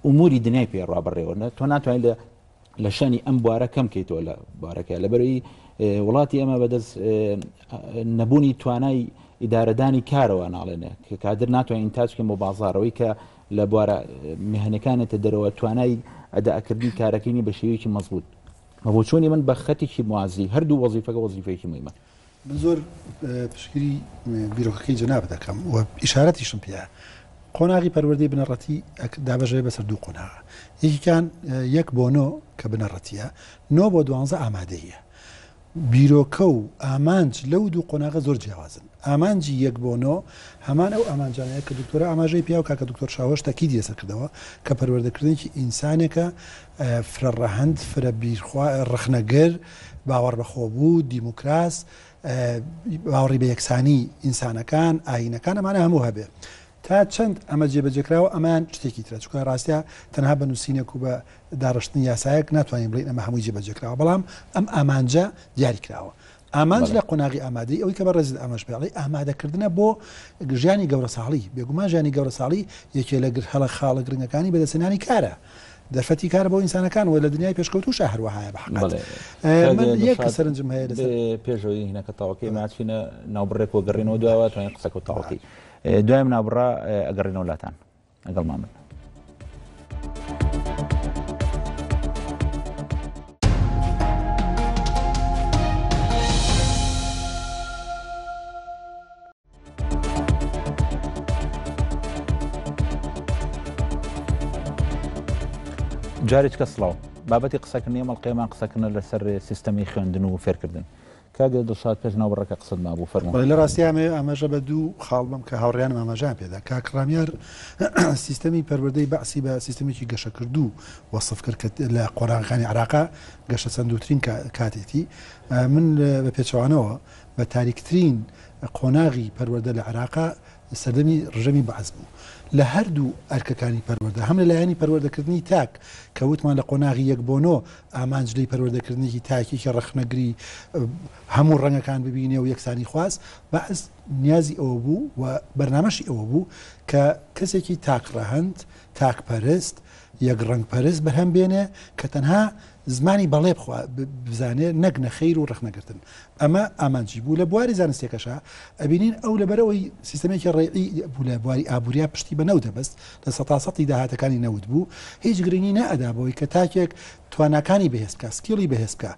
ئوموری دنیای پێڕوا بڕێوە تۆ ناتوانین لە شانی ئەم بوارە کەم بکەیتەوە لە بوارەکە لەبەرەوەی وڵاتی ئەمە بەدەست نەبوونی توانای ئیدارەدانی کارەوە ناڵێنێ کە کادر ناتوانین ئینتاجکەم بۆ بازارەوەی کە لە بوارە میهنەکانێتە دەرەوە توانای ئەداکردنی کارەکەی بە شێوەیەکی مەزبوط مەبووچوونی من بە خەتێکی موازی هەردوو وەزیفەکە وەزیفەیەکی مهمە من زۆر پشگیری بیرۆکەکەی جەناب دەکەم و ئیشارەتیشم پێە قۆناغی پەروەردەی بنەڕەتی دابەژێ بەسەر دوو قۆناغە یەکیان 1 بۆ 9 کە بنەڕەتیە 9 بۆ 12 ئامادەیە بیرۆکە و ئامانج لەو دوو قۆناغە زۆر جیاوازن ئامانجی 1 بۆ 9 هەمان ئەو ئامانجانەیە کە دکتۆرە ئاماژەی پیا و کاکە دکتۆر شاوەش تاکیدی لەسەر کردەوە کە پەروەردەکردنێکی ئینسانێکە فرە ڕەهەند فرە بیرخوا ڕخنەگەر باوەڕ بەخۆبوو دیموکراس باوەڕی بە یەکسانی ئینسانەکان ئاینەکان ئەمانە هەموو هەبێ تا چەند ئەمە جێبەجێکراوە ئەمان شتێکی ترە چونکە ڕاستە تەنها بە نووسینێک و بە داڕشتنی یاسایەک ناتوانین بڵین ئەمە هەمووی جێبەجێکراوە بەڵام ئەم ئامانجە دیاری کراوە ئامانج لە قۆناغی ئامادەی ئەوەی کە بە ڕێزت ئاماژ پێڵی ئامادەکردنە بۆ ژیانی گەورەساڵی بێگومان ژیانی گەورەساڵی یەکێ لە هەڵە خاڵە گرنگەکانی بەدەستێنانی کارە دەرفەتی کارە بۆ ئینسانەکان و لە دنیای پێشکەوتوش هەروەهایە بەحقیقت من یەک سەرنجم هەیە پێشەوەی هینەکە تاوەکەی ماچینە ناوبڕێک و گەڕێنەوە دوایەوە توانین قسەکە و تاوەکی دوای منابڕا ئەگەڕێنەوە لاتان ئەگەڵ مامن جارێک کە سڵاو بابەتی قسەکردنی ئەمەڵقەیەمان قسەکردن لەسەر سیستەمی خوێندن و فێرکردن کاگە دڵشاد پێش ناوبڕەکە قسەت مابوو فەرموو. لە ڕاستی ئەمەژە بە دوو خاڵ بم کە هاوڕێیانم ئاماژیان پێدا کاکڕامیار سیستەمی پەروەردەی بەعسی بە سیستەمێکی گەشەکردو وەسف کرد لە قۆڕانەکانی عراقا گەشە چەندوترین کاتێتی من بە پێچەوانەوە بە تاریکترین قۆناغی پەروەردە لە عراقا سەردەمی ڕژەمی بەعز بوو لە هەردوو ئەرکەکانی پەروەردە هەم لە لایەنی پەروەردەکردنی تاک کە وتمان لە قۆناغی 1/9 ئامانجلەی پەروەردەکردنیی تاکێکی ڕەخنەگری هەموو ڕەنگەکان ببینێ و یەکسانی خواست بەعز نیازی ئەوە بوو و بەرنامەشی ئەوە بوو کە کەسێکی تاکڕەهەند تاکپەرست یەک ڕنگ پەرست بەرهەم بێنێ کە تەنها زمانی بەڵێ بزانێ نەک نەخەیر و ڕەخنەگرتن ئەمە ئامانجی بوو لە بواری زانستێکەشە ئەبینین ئەو لەبەرەوەی سیستەمێکی ڕێعی بوو لە بواری ئابووریا پشتی بە نەوت دەبەست لە سەتاسەتی داهاتەکانی نەوت بوو هیچ گرنگی نەئەدابەوەی کە تاکێک تواناکانی بەهێز بکە سکیڵی بەهێز بکە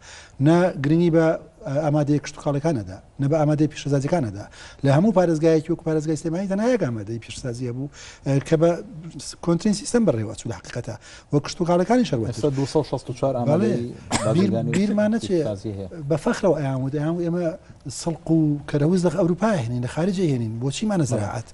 نە گرنگی بە ئامادەی کشتتوقاڵەکانەدا نە بە ئامادەی پیشەسازیەکانەدا لە هەموو پارێزگایەکی وەک پارێزگای سلێمانی تەنها یەک ئامادەی پیشەسازیە بوو کە بە کۆنترین سیستەم بەڕێوە چوو لە حقیقەتە وە کشتتوقاڵەکانی شەروەت 264 بیرمان نەچێ بە فەخرەوە ئەیامود ئێمە سڵق و کەرەوز لە ئەوروپای هێنین لە خارجە هێنین بۆچیمانە زراعەت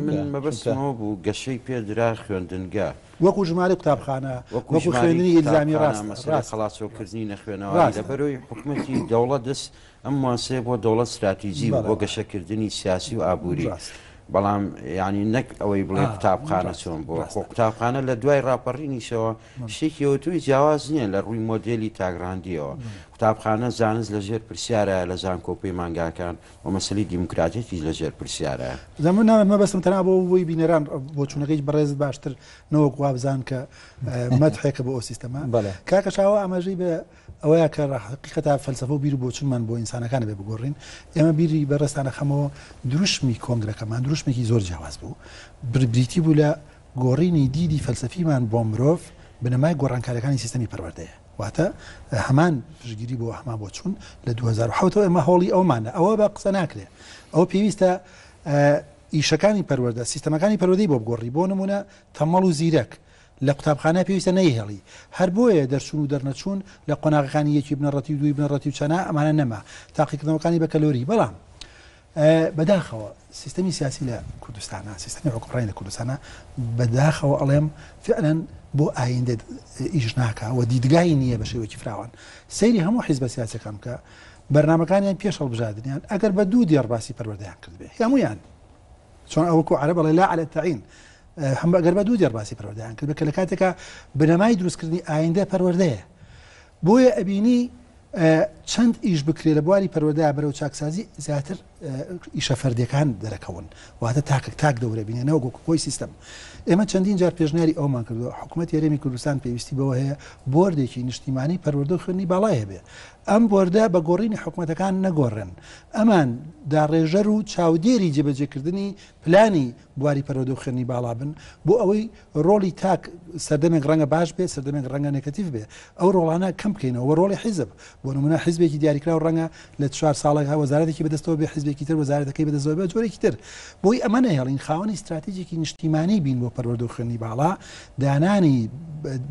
من مەبەستمەوە بوو گەشەی پێدرا خوێندنگا وەکو ژمارە قوتابخانە وەکو خوێندنی ئیلزامی ڕاست خلاصۆکردنی نەخوێنەوە لەبەرەوەی حکوومەتی دەوڵەت دەست ئەم مواسەیە بۆ دەوڵەت استراتیژی بۆ گەشەکردنی سیاسی و ئابووری بەڵام ینی نەک ئەوەی بڵێ قوتابخانە چۆن بۆ خۆ قوتابخانە لە دوای ڕاپەڕینیشەوە شتێکیەوە توی جیاواز نییە لە ڕووی مۆدێلی تاگراندیەوە قوتابخانە زانست لەژێر پرسیارە لە زانکۆپی مانگاکان و مەسەلی دیموکراتێکی لەژێر پرسیارە زەمن مەبەستم تەنها بۆ بۆی بینەران بۆ چوونەکەی بەڕێزت باشتر نەوەک وابزان کە مەدحێکە بۆ ئەو سیستەمە کاکەشاوە ئاماژەی بە ئەوەیە کە حقیقەتە فەلسەفە و بیر و بۆچونمان بۆ ئینسانەکانە بێ بگۆڕین ئێمە بیری بەڕێستانە خەمەوە دروشمی کۆنگرەکەمان دروشمێکی زۆر جیاواز بوو بریتی بوو لە گۆڕینی دیدی فەلسەفیمان بۆ مرۆڤ بنەمای گۆڕانکاریەکانی سیستەمی پەروەردەیە واتە هەمان پشگیری بۆ هەمان بۆ چوون لە 2007 ئێمە هۆڵی ئەومانە ئەوە بە قسە ناکرێ ئەوە پێویستە ئیشەکانی پەروەردە سیستەمەکانی پەروەردەی بۆ بگۆڕی بۆ نمونە تەمەڵ و زیرەک لە قوتابخانە پێویستە نەیهێڵی هەر بۆیە دەرچوون و دەرنەچوون لە قۆناغەکانی یەکی بنەڕەتی و دوی بنەڕەتی و چەنا ئەمانە نەما تاقیکردنەوەکانی بە کەلۆری بەڵام بەداخەوە سیستەمی سیاسی لە کوردستانە سیستەمی حکومڕانی لە کوردستانە بەداخەوە ئەڵێم فعلاً بۆ ئایندە ئیش ناکە و دیدگای نییە بە شێوەیەکی فراوان سەیری هەموو حیزبە سیاسەکەم کە بەرنامەکانیان پێش هەڵبژاردنیان ئەگەر بە دوو دیێڕباسی پەروەردەیان کرد بێ هەموویان چۆن ئەوەکو عەرەب بەڵێ لا عەلە التەعین هەم ئەگەر بە دوو دیێڕباسی پەروەردەیان کرد بە کە لە کاتێکە بنەمای دروستکردنی ئایندە پەروەردەیە بۆیە ئەبینی چەند ئیش بکرێ لە بواری پەروەردەیە بەرەو چاکسازی زیاتر ئیشە فەردیەکان دەرەکەون واتە تاک دەورە بینێنەوە گۆکۆی سیستەم ئێمە چەندین جار پێشنیاری ئەومان کردووە حکوومەت هەرێمی کوردستان پێویستی بەوە هەیە بۆردێکی نیشتیمانی پەروەردە و خوێندنی باڵای هەبێ ئەم بۆردە بە گۆڕینی حکوومەتەکان نەگۆڕن ئەمان داڕێژەر و چاودێری جێبەجێکردنی پلانی بواری پەروەردە و خوێندنی باڵا بن بۆ ئەوەی ڕۆڵی تاک سەردەمێک ڕەنگە باش بێت سەردەمێک ڕەنگە نێگەتیڤ بێ ئەو ڕۆڵانە کەم بکەینەوە ڕۆڵی حیزب بۆ نمونە حیزبێکی دیاریکرا و ڕەنگە لە 4 ساڵێک وەزارەتێکی بەدەستەوە بێ حیزبێکی تر وەزارەتەکەی بەدەستەوە بێ جۆرێکی تر بۆی ئەمە نەهێڵین خاوەنی استراتیژێکی نیشتیمانی بین بۆ پەروەردە و خوێندنی باڵا دانانی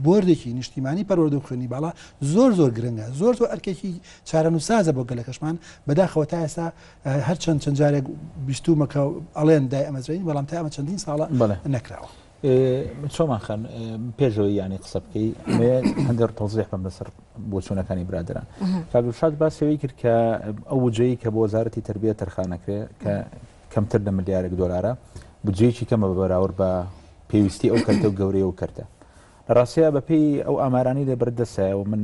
بۆردێکی نیشتیمانی پەروەردە و خوێندنی باڵا زۆر گرنگە زۆر ئەرکێکی چارەنووسازە بۆ گەلەکەشمان بەداخەوە تا ئێستا هەر چەند جارێک بیستومەکە ئەڵێن دای ئەمەزرین بەڵام تا ئەمە چەندین ساڵە نەکراوە چۆمان خان پێشەوەی ینی قسە بکەی هەندێک تەوزیح بەم لەسەر بۆچوونەکانی برادران کاگوشاد باسەوەی کرد کە ئەو بودجەیە کە بۆ وەزارەتی تەربیە تەرخانەکرێت کە کەمتر لە ملیارێک دۆلارە بودجەیەکی کەمە بەراورد بە پێویستی ئەو کەرتە و گەورەی و کەرتە لە ڕاستیە بەپێی ئەو ئامارانی لێ بەردەسایە و من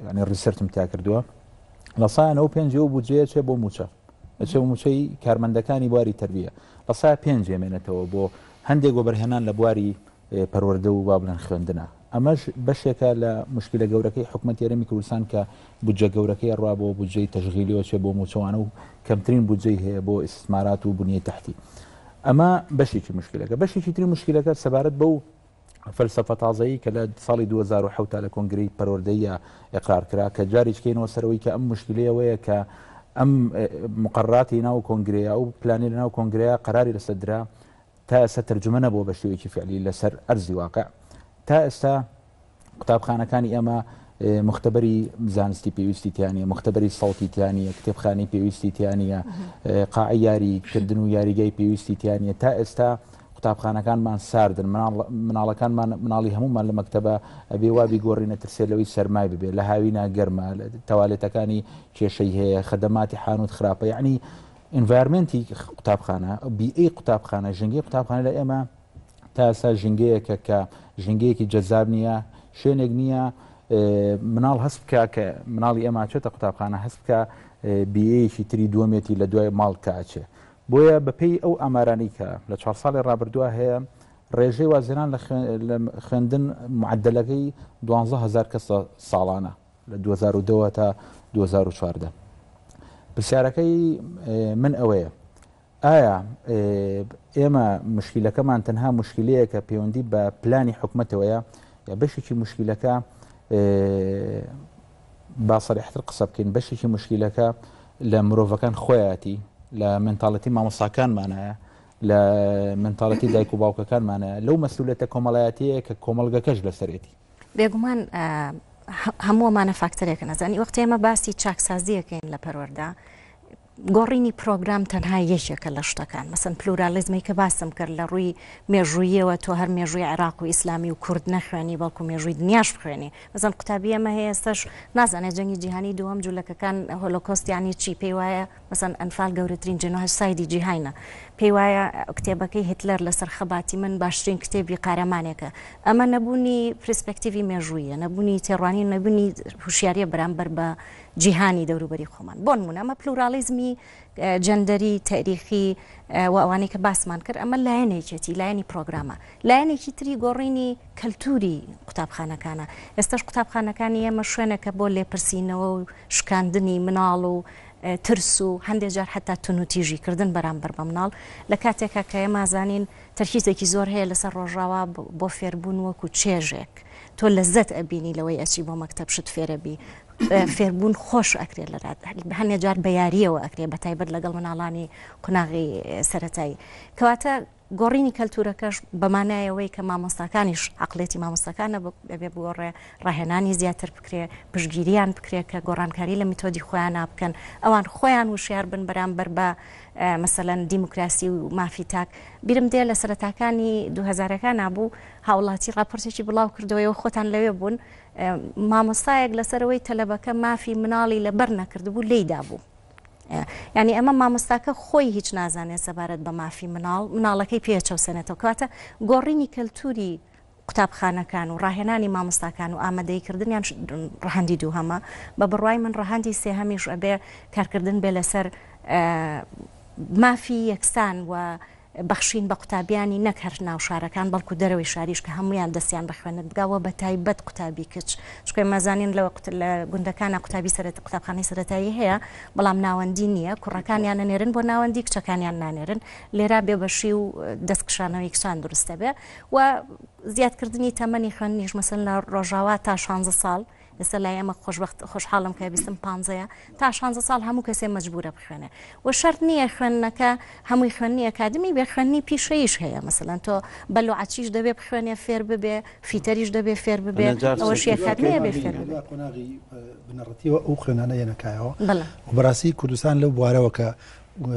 ینی ڕیسەرچم تا کردووە لە سایان ئەو پێنج و بودجەیە چێ بۆ موچە ئەچێ موچەی کارمەندەکانی بواری تەربیە لە سایە پێنج ێمێنێتەوە بۆ هەندێک وەبەرهێنان لە بواری پەروەردە و با بڵێن خوێندنە ئەمەش بەشێکە لە مشکلە گەورەکەی حکوومەتی هەرێمی کوردستان کە بودجە گەورەکەی ڕوا بۆ بودجەی تەشغیلیەوە چێ بۆ موچەوانە و کەمترین بودجەی هەیە بۆ ئیستثمارات و بنیەی تەحتی ئەمە بەشێکی مشکلەکە بەشێکی تری مشکلەکە سەبارەت بەو فەلسەفە تازایی کە لە ساڵی 2007 لە کۆنگرەی پەروەردەیە ئیقرار کرا کە جاریچکەینەوە سەرەوەی کە ئەم مشکلەیەوەیە کە ئەم مقرراتی ناو کۆنگرەیە و پلانی لە ناو کۆنگرەیە قەراری لەسەر درا تا ئێستا تەرجمە نەبووە بە شێوەیەکی فعلی لەسەر ئەرزی واقع تا ئێستا قوتابخانەکانی ئێمە مختبەری زانستی پێویستیتیانە، مختبەری سەڵتیتیانە، کتێبخانەی پێویستیتیانە، قاعی یاریکردن و یاریگای پێویستیتیانە. تا ئێستا قوتابخانەکانمان ساردن، مناڵەکانمان مناڵی هەمومان لە مەکتەبە ئەبێ وابی گۆڕینە ترسێلەوەی سەرمای ببێ، لە هاوینا گەرمە، تەوالێتەکانی کێشەی هەیە، خەدەماتی حانوت خراپە. یعنی ئینڤایرمنتی قوتابخانە، بیئەی قوتابخانە، ژنگەی قوتابخانە لە ئێمە تا ئێستا ژنگەیەکە کە ژنگەیەکی جەذاب نییە، شوێنێک نییە مناڵ هەست بکە کە مناڵی ئێمە چێتە قوتابخانە هەست بکە بیەیەکی تری دووەمێتی لە دوای ماڵ کاچێ. بۆیە بەپێی ئەو ئامارانی کە لە 4 ساڵی ڕابردووە هەیە، ڕێژەی وازێران لە خوێندن معدلەکەی 12,000 کەس ساڵانە لە 2002 تا 2014. پرسیارەکەی من ئەوەیە، ئایا ئێمە مشکلەکەمان تەنها مشکلەیە کە پەیوەندی بە پلانی حکوومەتەوەیە، یا بەشێکی مشکلەکە با سەریحتر قسە بکەین، بەشێکی مشکلەکە لە مرۆڤەکان خۆیەتی، لە منتاڵەتی مامۆستاکانمانایە، لە منتاڵەتی دایک و باوکەکانمانایە، لەو مەسئولیەتە کۆمەڵایەتیەیە کە کۆمەڵگەکەش لەسەرێتی. بێگومان هەمووەمانە فاکتەرێکە نەزانی وەختی ئێمە باسی چاکسازیەکەین لە پەروەردا، گۆڕینی پرۆگرام تەنها یەکێکە لە شتەکان. مەسەن پلورالزمی کە باسم کرد لە ڕووی مێژوویەوە، تۆ هەر مێژووی عێراق و ئیسلامی و کورد نەخوێنی بەڵکو مێژووی دنیاش بخوێنی. مەسەن قوتابی ئەمە هەیە ئێستاش نازانێت جەنگی جیهانی دووەم جوولەکەکان هۆلۆکۆستیانی چی پێی وایە، مەسەن ئەنفال گەورەترین جێنۆسایدی جیهانە، پێی وایە کتێبەکەی هیتلەر لەسەر خەباتی من باشترین کتێبی قارەمانێکە. ئەمە نەبوونی پرسپێکتیڤی مێژوویە، نەبوونی تێڕوانی، نەبوونی هوشیاریە بەرامبەر بە جیهانی دەوروبەری خۆمان. بۆ نمونە ئەمە پلورالیزمی جەندەری تاریخی و ئەوانەی کە باسمان کرد، ئەمە لایەنێکێتی، لایەنی پرۆگرامە. لایەنێکی تری گۆڕینی کەلتوری قوتابخانەکانە. ئێستاش قوتابخانەکانی ئێمە شوێنەکە بۆ لێپرسینەوە و شکاندنی مناڵ و ترس و هەندێک جار حتا تونوتیژی کردن بەرامبەر بە مناڵ، لە کاتێکە کە ئێمە زانین تەرکیزێکی زۆر هەیە لەسەر ڕۆژاوا بۆ فێربوون وەکو چێژێک. تۆ لەزەت ئەبینی لەوەی ئەچی بۆ مەکتەب شت فێرەبی، فێربوون خۆش ئەکرێت لە هەندێک جار بە یاریەوە ئەکرێت، بە تایبەت لەگەڵ مناڵانی قوناغی سەرەتایی. کەواتە گۆڕینی کەلتورەکەش بەمانایەوەی کە مامۆستاکانیش عقلێتی مامۆستاکانە بێ بگۆڕێ، ڕاهێنانی زیاتر بکرێ، پشتگیریان بکرێت کە گۆڕانکاری لە میتۆدی خۆیان بکەن، ئەوان خۆیان وشیار بن بەرامبەر بە مەسەلەن دیموکراسی و مافی تاک. بیرم دێ لە سەرەتاکانی 2000ەکان نبوو هاوڵاتی راپۆرتێکی بڵاو کردەوەیەوە خۆتان لەوێ بوون، مامۆستایەک لەسەرەوەی تەلەبەکە مافی مناڵی لەبەر نەکردبوو لێیدا بوو. یعنی ئەمە مامۆستاکە خۆی هیچ نازانێت سەبارەت بە مافی مناڵەکەی پێچەوسێنێتەوە. کەواتە گۆڕینی کەلتوری قوتابخانەکان و ڕاهێنانی مامۆستاکان و ئامادەیکردنیان ڕەهەندی دوو هەمە بە بڕوای من ڕەهەندی سێهەمیش ئەبێ کارکردن بێ لەسەر مافی یەکسان و بەخشین بە قوتابیانی نەک هەر ناو شارەکان بەڵکو دەرەوەی شاریش کە هەمویان دەستیان بخوێنێت بگاوە بە تایبەت قوتابی کچ. چکۆی مەزانین لە گوندەکانە قوتابخانەی سەرەتایی هەیە بەڵام ناوەندی نییە، کوڕەکانیان نانێرن بۆ ناوەندی، کچەکانیان نانێرن. لێرا بێبەشی و دەستکشانەوەی کچان دروستە بێ و زیادکردنی تەمەنی خوێندنیش مەسەن لە ڕۆژاوا تا 16 ساڵ. ئێستا لای ئەمە خۆشحاڵم کە بیستم 15 تا 16 ساڵ هەموو کەسێ مەجبورە بخوێنێ و شەرت نییە خوێندنەکە هەمووی خوێننی ئەکادمی بێ، خوێننی پیشەیش هەیە. مەسەلەن تۆ بەلوعەچیش دەبێ بخوێنێ فێر ببێ، فیتەریش دەبێ فێر ببێ، ئەوەش یەکاتمیە بێ فێر ببێ. قۆناغی بنەڕەتیەوە ئەو خوێنانە یەنەکایەوە و بەڕاستی کوردستان لەو بوارەوە کە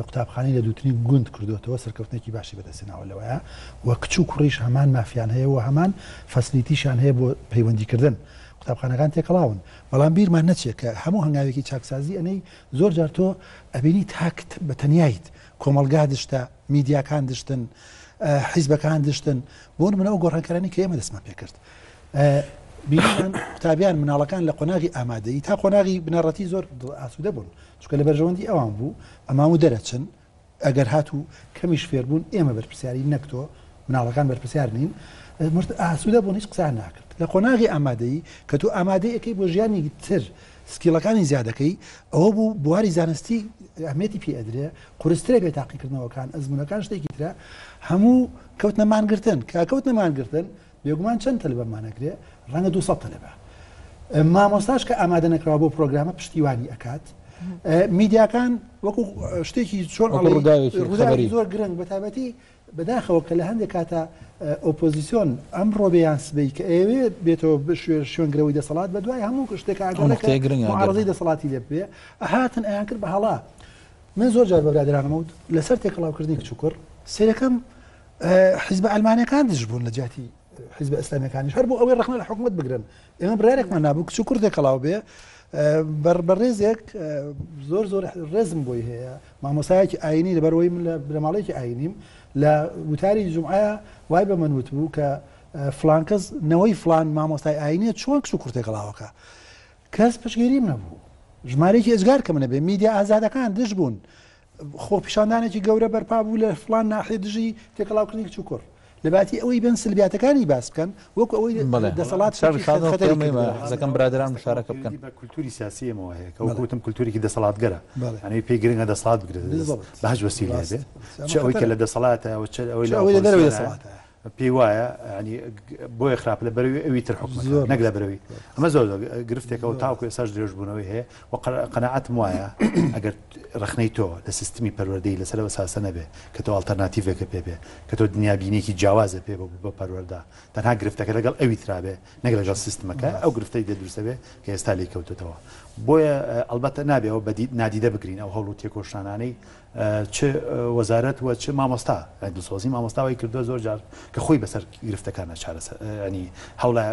قوتابخانەی لە دووترین گوند کردوێتەوە سەرکەوتنێکی باشی بەدەستێناوە لەوەیە و کچ و کوڕیش هەمان مافیان هەیە و هەمان فەسیلیتیشان هەیە بۆ پەیوەندیکردن. قوتابخانەکان تێکەڵاون، بەڵام بیرمان نەچێت کە هەموو هەنگاوێکی چاکسازی ئەنەی زۆر جار تۆ ئەبینی تاکت بە تەنیایت کۆمەلگا دشتە، میدیاکان دشتن، حیزبەکان دشتن. بۆ نمونە ئەو گۆڕانکارانی کە ئێمە دەستمان پێ کرد، بینیان قوتابیان مناڵەکان لە قۆناغی ئامادەیی تا قۆناغی بنەڕەتی زۆر ئاسوودە بوون، چونکە لە بەرژەوەندی ئەوان بوو ئەمام و دەرەچن، ئەگەر هاتوو کەمیش فێربوون ئێمە بەرپرسیاری نەکتۆ مناڵەکان بەرپرسیار نین، ئاسوودە بوون، هیچ قسان ناکرد. لە قۆناغی ئامادەیی کە تو ئامادەیەکەی بۆ ژیانی تر سکیلەکانی زیادەکەی، ئەوە بوو بواری زانستی ئەهمیەتی پێ ئەدرێ، قورسترە بێ تاقیکردنەوەکان، ئەزمونەکان شتێکی ترە، هەموو کەوت نەمانگرتن کە کەوت نەمانگرتن بێگومان چەند تەلەبەمانەگرێ، ڕەنگە 200 تەلەبە. مامۆستاش کە ئامادە نەکراوە بۆ پرۆگرامە پشتیوانی ئەکات. میدیاکان وەکو شتێکی ڕووداوی زۆر گرنگ بە تایبەتی بەداخەوە کە لە هەندێک کاتە ئۆپۆزیسیۆن ئەم ڕۆبیان سبەی کە ئێوێ بێتەوە شوێنگرەوەی دەسەڵات بە دوای هەموو شتێک ئاگەڵەکەی دەسەڵاتی لێ بێ ئەهاتن ئەیان کرد بە هەڵا من زۆر جار بەبرادرانەمەوت لەسەر تێکەڵاوکردنی کچووکڕ سیرەکەم حیزب ئەلمانەکان دژ بوون لە جیاتی حیزب ئەسلامیەکانیش هەر بۆ ئەوەی ڕخنە لە حکومەت بگرن ئێمە برارێکمان نابوو کچووکڕ تێکەڵاو بێ بەڕێزێک زۆر زۆر ڕێزم بۆی هەیە مامۆسایەکی ئاینی لەبەرەوەی من لە ماڵێکی ئاینیم لە وتاری جومعە وای بە منوت بوو کە فلان کەس نەوەی فلان مامۆستای ئاینیە چۆن کچووکڕ تێکەڵاوەکە کەس پشگیریم نەبوو ژمارەیەکی ئەجگار کە منە بێ میدیا ئازادەکان دژ بوون خۆ پیشاندانێکی گەورە بەرپا بوو لە فلان ناحێ دژی تێکەڵاوکردنی کچووکڕ لەباتی ئەوەی بن سلبیاتەکانی باس بکەن وەکو ئەوەی دەسەڵات زەکەم برادران مشارەکە بکەن بە کولتوری سیاسیەوە هەیە کە وەکوتم کولتوریکی دەسەڵاتگەرە ئەنەی پێی گرنگە دەسەڵات بگرێت بە هەج وەسیلە بێ چ ئەوەی کە لە دەسەڵاتەوە چ ئەوەی لە دەسەڵاتە پێی وایە ینی بۆیە خراپ لە بەروی ئەوی تر حکومت نەک لە بەروی ئەمە زۆر گرفتێکەوە تاوکو ئێساش درێژبوونەوەی هەیە و قەناعەتم وایە ئەگەر رەخنەی تۆ لە سیستمی پەروەردەی لەسەرەوە ساسە نەبێ کە تۆ ئالتەرناتیڤێکە پێ بێ کە تۆ دنیابینێکی جیاوازە پێ بە پەروەردا تەنها گرفتەکە لەگەڵ ئەوی ترابێ نەک لەگەڵ سیستمەکە ئەو گرفتەی دەدروستە بێ کە ئێستا لێ کەوتێتەوە بۆیە ئەلبەتە نابێەوە نادیدە بگرین ئەو هەوڵ و تێکۆشانانەی چ وەزارەت و چ مامۆستا دڵسۆزی مامۆستاوای کردو زۆر جار کە خۆی بەسەر گرفتەکانە چارەسەر ینی هەوڵە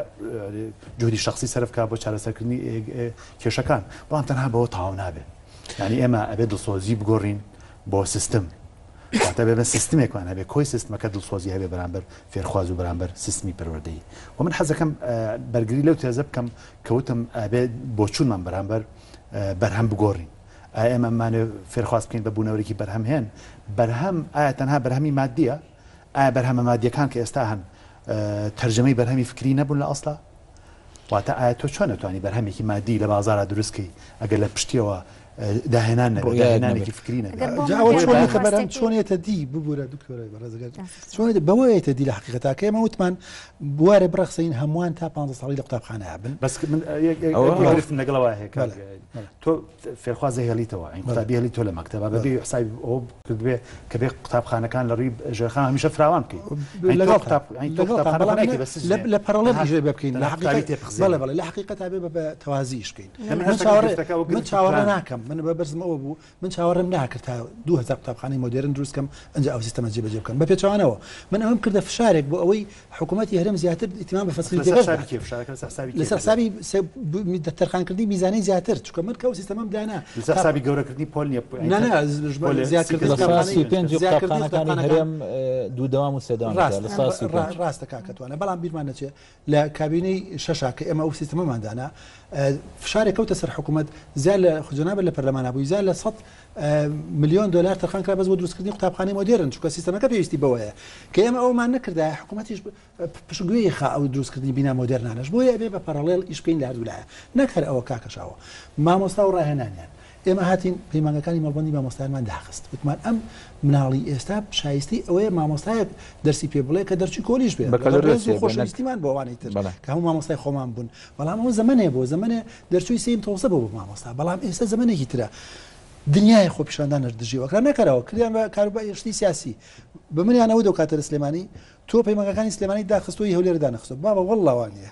جهودی شخصی سەرفکە بۆ چارەسەرکردنی کێشەکان بەڵام تەنها بەوە تاو نابێت ینی ئێمە ئەبێ دڵسۆزی بگۆڕین بۆ سیستم واتە بێ سیستمێکمان هەبێ کۆی سیستمەکە دڵسۆزی هەبێ بەرامبەر فێرخواز و بەرامبەر سیستمی پەروەردەیی و من حەزەکەم بەرگری لەو تێزە بکەم کەوتم ئەبێ بۆ چوونمان بەرامبەر بەرهەم بگۆڕین ئایا ئێمەمانێ فێرخواز بکەین بە بوونەوەرێکی بەرهەم هێن بەرهەم ئایا تەنها بەرهەمی مادیە ئایا بەرهەمە مادیەکان کە ئێستا هەن تەرجەمەی بەرهەمی فکری نەبوون لە ئەسڵا واتە ئایا تۆ چۆن نەتوانی بەرهەمێکی مادی لە بازارە دروستکەی ئەگەر لە پشتیەوە داهێنان داهێنانێکی فکری نەبێت چۆنێتە دی ببوورە دوکتۆرە چۆن بەوەیەتە دی لە حقیقەتاکە ئێمە وتمان بوارە بڕخسەین هەمووان تا 5 ساڵی لە قوتابخانە بن بەس لەگەڵەوە هەیە تۆ فێرخوازە هێڵیتەوە ئەین قوتابی هێڵی تۆ لە مەکتەبە بەبێ حسابی ئەوە کردبێ کە بێ قوتابخانەکان لە ڕووی ژێرخان هەمیشە فراوان بکەین لە پەرەڵە بژێ بکەین لە حقیقەتا بێ بە تەوازیش بکەین من چاوەڕێ ناکەم من بەبرزمەوە بوو من چاوەڕێم ناکرد تا 2000 قوتابخانەی مۆدێرن دروستکەم ئەنج ئەو سیستەمە جێبەجێ بکەم بە پێچوانەوە من ئەوم کردە فشارێک بۆ ئەوەی حکوومەتی هەرێم زیاتر ئیتیمام بە لەسەر حسابی دەتەرخانکردنی میزانەی زیاتر چونکە من کە ئەو سیستەمەم دانا لەسەر حسابی گەورەکردنی پۆل نیە قوتابخانەکانی هەرێم دوو دەوام و سێدەوام ڕاستە کاکەتوانە بەڵام بیرمان نەچێت لە کابینەی شەشا کە ئێمە ئەو سیستەمەمان دانا فشارێک کەوتە سەر حکوومەت زیاد لە خجەنابەت لە پەرلەمانە بووی زیاد لە 100 ملیۆن دلار تەرخان کرا بەس بۆ دروستکردنی قوتابخانەی مۆدێرن چونکە سیستەمەکە پێویستی بەوەیە کە ئێمە ئەومان نەکردایە حکوومەتیش پشتگوێی خا ئەو دروستکردنی بینا مۆدێرنانەش بۆیە ئەبێ بە پەرەڵێڵ ئیش بکەین لە هەردوولایە نەک هەر ئەوە کاکەشاوە مامۆستا و ڕاهێنانیان ئێمە هاتین پەیمانگەکانی مەڵبەندی مامۆستایانمان داخست وتمان ئەم مناڵی ئێستا شایستی ئەوەیە مامۆستایەک دەرسی پێ بڵێ کە دەرچی کۆلیش بێ خۆشەویستیمان بۆ ئەوانەی تر کە هەموو مامۆستای خۆمان بوون بەڵام ئەوە زەمانێ بۆ زەمانێ دەرچووی سێم تەوسە بۆ مامۆستا بەڵام ئێستا زەمانێکی ترە دنیای خۆ پیشاندانەر دژیوەکە نەکەرەوە کردیان بە کاروباری سیاسی بە منیانەوە دەو کاتەر سلێمانی تۆ پەیمانگەکانی سلێمانی داخستۆی هەولێر دانەخستۆ بابە وەڵڵاوانیە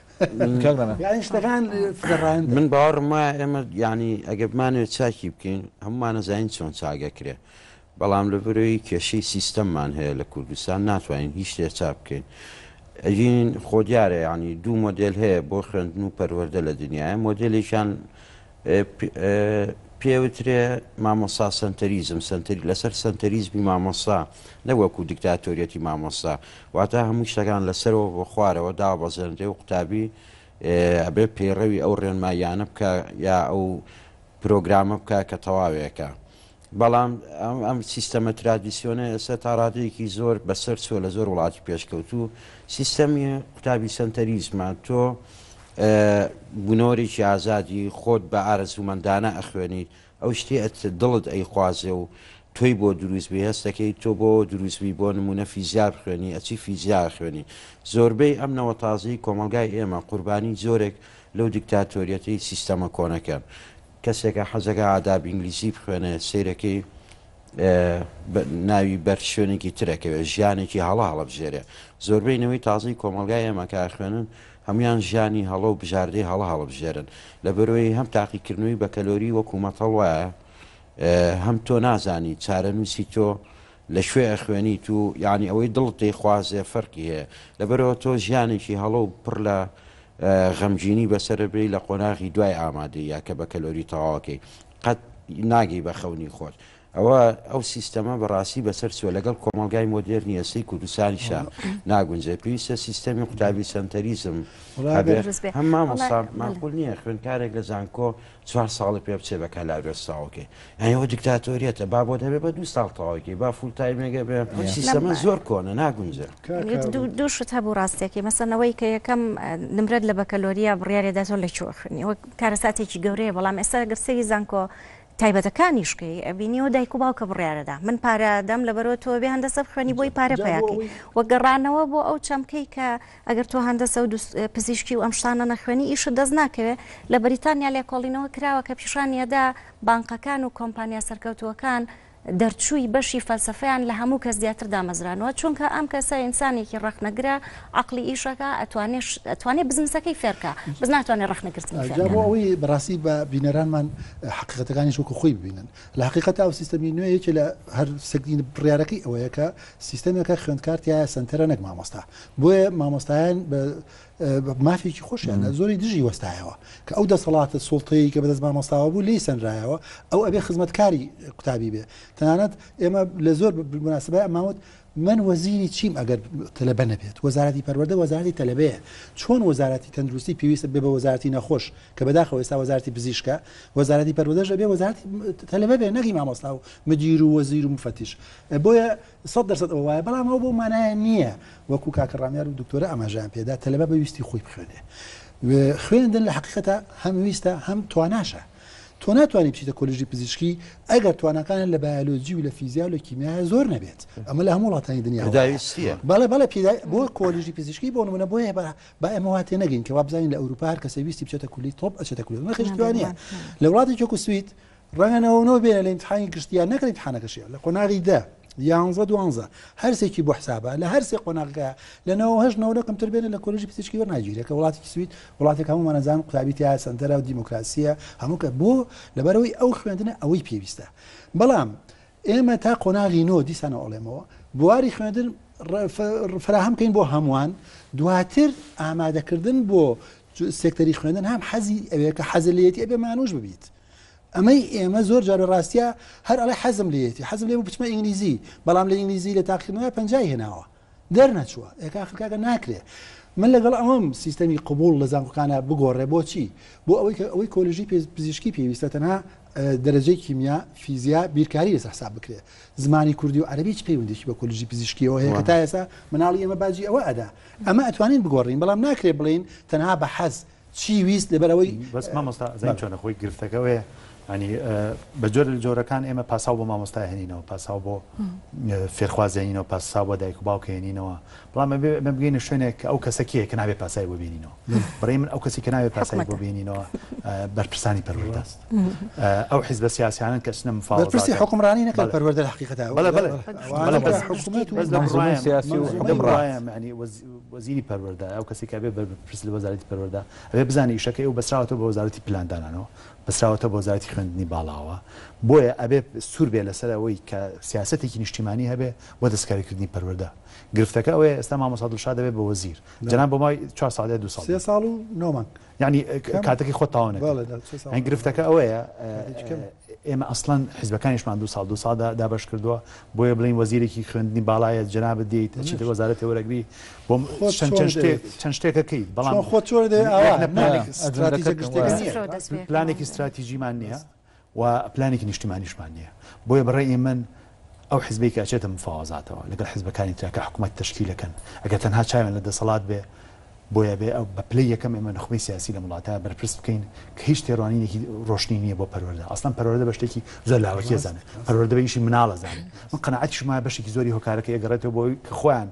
یعنی شتەکان من باوەڕم وایە ئێمە ینی ئەگە بمانوێت چاکی بکەین هەمومانە زین چۆن چاگەکرێ بەڵام لە بەرەوەی کێشەی سیستەممان هەیە لە کوردستان ناتوانین هیچ شتێ چاپ بکەین ئەجین خۆ دیارە ینی دوو مۆدل هەیە بۆ خوێندن و پەروەردە لە دنیاە مۆدلێکیان پێوترێ مامۆستا سنتەریزم سنتەری لەسەر سنتەریزمی مامۆستا نەوەکو دیکتاتۆریەتی مامۆستا واتە هەموو شتەکان لەسەرەوە بۆ خوارەوە دابەزێنرێ و قوتابی ئەبێ پێڕەوی ئەو ڕێنمایانە بکە یا ئەو پرۆگرامە بکە کە تەواوێکە بەڵام ئەم سیستەمە ترادیسیۆنە ئێستا تا ڕادەیەکی زۆر بەسەر چۆ لە زۆر وڵاتی پێشکەوتو سیستەمی قوتابی سنتەریزمە تۆ بوونەوەرێکی ئازادی خۆت بە ئارەزومەندانە ئەخوێنیت ئەو شتێ دڵت ئەیخوازێ و تۆی بۆ دروستبی هەستەکەی تۆ بۆ دروستبی بۆ نمونە فیزیار خوێنی ئەچی فیزیار خوێنی زۆربەی ئەم نەوە تازی کۆمەلگای ئێمە قوربانی زۆرێک لەو دیکتاتۆریەتی سیستەمە کۆنەکەن کەسێکە حەزەکە ئاداب ئینگلیزی بخوێنێ سیرەکەی ناوی بەر شوێنێکی ترەکەوێت ژیانێکی هەڵا هەڵەبژێرێ زۆربەینەوەی تازی کۆمەلگای ئێمەکە خوێنن هەمویان ژیانی هەڵە و بژاردەی هەڵە هەڵەبژێرن لەبەرەوەی هەم تاقیکردنەوەی بە کەلۆری وەکومەتەڵ وایە هەم تۆ نازانی چارەنووسی تۆ لە شوێ خوێنی تو یعنی ئەوەی دڵت دەیخوازێ فەرقی هەیە لەبەرەوە تۆ ژیانێکی هەڵە و پڕ لە غەمجینی بەسەربری لە قۆناغی دوای ئامادەی یا کە بە کەلۆری تەواوەکەی قەت ناگەی بە خەونی خۆت ئەو سیستەمە بەڕاستی بەسەر چوە لەگەڵ کۆمەلگای مۆدێرنی ئەسەی کوردستانیشا ناگونجێ پێویستە سیستەمی قوتابی سنتەریزم هەم مامۆستا ماقول نییە خوێندکارێک لە زانکۆ 4 ساڵی پێ بچێ بە کەلاوێستاوەکەی ئەوە دیکتاتۆریەتە با بۆ دەبێت بە 2 ساڵ تەواوەکەی با فول تایمێگە بێ سیستەمە زۆر کۆنە ناگونجێ دووشت هەبوو ڕاستێکی مەسەنەوەی کە یەکەم نمرەت لە بەکەلۆریە بڕیارێداتۆ لە چوە خوێنی وە کارەساتێکی گەورەیە بەڵام ئێستا گەرسەری زانکۆ تایبەتەکانیشکی ئەبینیەوە دایک و باوکە بڕیارەدا من پارەدەم لەبەرەوە تۆ بێ هەندەسە بخوێنی بۆی پارە پیاکەی وە گەڕانەوە بۆ ئەو چەمکەی کە ئەگەر تۆ هەندەسە و پزیشکی و ئەم شتانە نەخوێنی ئیشت دەست ناکەوێت لە بەریتانیا لێکۆڵینەوە کراوە کە پیشانیەدا بانقەکان و کۆمپانیا سەرکەوتووەکان دەرچووی بەشی فەلسفەیان لە هەموو کەس دیاتر دامەزرانەوە چونکە ئەم کەسە ئینسانێکی ڕەخنەگرە عقلی ئیشەکە ئەتوانێت بزنسەکەی فێرکە بز ناتوانێت ڕەخنەگرتنی ئەوەی بەڕاستی بە بینەرانمان حقیقەتەکانی شوکو خۆی ببینن لە حقیقەت ئەو سیستەمی نوێیەکی لە هەر سەگدین بڕیارەکەی ئەوەیە کە سیستەمێکە خوێندکارتیایە سنتەرە نەک مامۆستا بۆیە مامۆستایان مافێکی خۆشیانە زۆری دژی وەستایەوە کە ئەو دەسەڵاتە سوڵتەیە کە بەدەست مامۆستاوە بوو لی سنرایەوە ئەو ئەبێ خزمەتکاری قوتابی بێ تەنانەت ئێمە لە زۆر مناسبە ئەماوت من وەزیری چیم ئەگەر تەلەبە نەبێت وەزارەتی پەروەردە وەزارەتی تەلەبەیە چۆن وەزارەتی تەندروستی پێویستە بێ بە وەزارەتی نەخۆش کە بەداخەوە ئێستا وەزارەتی پزیشکە وەزارەتی پەروەردەش بێ وەزارەتی تەلەبە بێ نەگی مامۆستا و مدیر و وەزیر و مفەتیش بۆیە 100% ئەوە وایە بەڵام ئەو بۆ مانایە نییە وەکو کاکەڕامیار و دکتۆرە ئەماژیان پێدا تەلەبە بەویستی خۆی بخوێنێ خوێندن لە حقیقەتە هەم ویستە هەم تواناشە تۆ ناتوانانی بچیتە کۆلژی پزیشکی ئەگەر توانەکانە لە بایۆلۆجی و لە فیزیا و لە کیمیا زۆر نەبێت ئەمە لە هەموو وڵاتانی دنیا بەڵێ بۆ کۆلژی پزیشکی بۆ نمونە بۆیە با ئێمە واتێ نەگەین کە وابزانین لە ئەوروپا هەر کەسە ویستی بچێتە کولی تۆپ ئەچێتە کولی نەخێشتوانە لە وڵاتی وەکو سوید ڕەنگەنەوە بێنە لە ئیمتحانی گشتیان نەکەن ئیمتحانەکەشیە لە قۆناغی 11 هەرسێکی بۆ حسابە لە هەرسێ قۆناغەکە لەنەوە هەش نەوە کەمتر بێنە لە کۆلژی پزیشکی وەرناگیرێت کە وڵاتی سوید وڵاتێک هەموو مانەزان قوتابیتیا سنتەرە و دیموکراسیە هەموو کە بۆ لەبەرەوەی ئەو خوێندنە ئەوەی پێویستە بەڵام ئێمە تا قۆناغی نۆ دیسانە ئۆڵێمەوە بواری خوێندن فراهەمکەین بۆ هەمووان دواتر ئامادەکردن بۆ سێکتەری خوێندن هەم حەزی ئەوەیە کە حەزلەتی ئەبێ مانوش ببیت ئەمەی ئێمە زۆر جارە ڕاستیە هەر ئەڵێ حەزم لێتی حەزم لێ بچمە ئینگلیزی بەڵام لە ئینگلیزی لە تاقیکردنەوە 50 هێناوە دەرنەچووە ئێکاخرکاکە ناکرێ من لەگەڵ ئەوەم سیستەمی قبول لە زانکۆکانە بگۆڕێ بۆچی بۆ ئەوەی کۆلژی پزیشکی پێویستە تەنها دەرەجەی کیمیا فیزیا بیرکاری لەسەر حساب بکرێت زمانی کوردی و عەرەبی هیچ پەیوەندێکی بە کۆلژی پزیشکیەوە هەیە کە تا ئێستا مناڵی ئێمە باجی ئەوە ئەدا ئەمە ئەتوانین بگۆڕین بەڵام ناکرێت بڵین تەنها بە حەز چی ویست لەبەرەوەی بەس مامۆستا زین چۆنە خۆی گرفتەکەوەیە ینی بە جۆر لە جۆرەکان ئێمە پاساو بۆ مامۆستا هێنینەوە پاساو بۆ فێرخوازێنینەوە پاساو بۆ دایک و باوکێنینەوە بەڵام ئەمە بگەینە شوێنێک ئەو کەسەکیە کە نابێت پاسای بۆ بینینەوە بڕێ من ئەو کەسی کە نابێت پاسای بۆ بینینەوە بەرپرسانی پەروەردەست ئەو حیزبە سیاسیانن کە چنە مفاوضات بەرپرسی حکومڕانی نەکەن پەروەردە لە حقیقەتە ینی وەزیری پەروەردە ئەو کەسی کە بێ بەرپرس لە وەزارەتی پەروەردە ئەوێ بزانێ ئیشەکەی و بەسراوەتەوە بە وەزارەتی پلاندانانەوە بەسراوەتە بۆ وەزارەتی خوێندنی باڵاوە بۆیە ئەبێ سوور بێ لەسەر ئەوەی کە سیاسەتێکی نیشتیمانی هەبێ بۆ دەستکاریکردنی پەروەردە گرفتەکە ئەوەیە ئێستا مامۆستا دڵشاد دەبێت بە وەزیر جەناب بۆ مای 4 ساڵ 2 ساڵ و 9 مانگ یعنی کاتێکی خۆت تاوانێت ئەین گرفتەکە ئەوەیە ئێمە ئەسڵەن حیزبەکانیشمان 2 ساڵ دابش کردووە بۆیە بڵین وەزیرێکی خوێندنی باڵایە جنابەت دێیت ئەچیتە وەزارەتی وەرەگری بۆ چەند شتێکەکەی بەڵام خۆت پلانێکی استراتیژیمان نییە و پلانێکی نیشتیمانیشمان نییە بۆیە بەڕێی من ئەو حیزبێکی ئەچێتە مفاوەزاتەوە لەگەڵ حیزبەکانی ترکە حکوومەت تشکیلەکەن ئەگەر تەنها چاوێن لە دەسەڵات بێ بۆیە بێ ئەو بە پلەی یەکەم ئێمە نخبەی سیاسی لە وڵاتە بەرپرس بکەین کە هیچ تێڕوانینێکی ڕۆشنی نییە بۆ پەروەردە ئەسڵان پەروەردە بە شتێکی زۆر لاوەکی زانێت پەروەردە بە ئیشی مناڵە زانێت من قەناعەتیش وایە بەشێکی زۆری هۆکارەکە ئەگەڕێتەوە بۆی کە خۆیان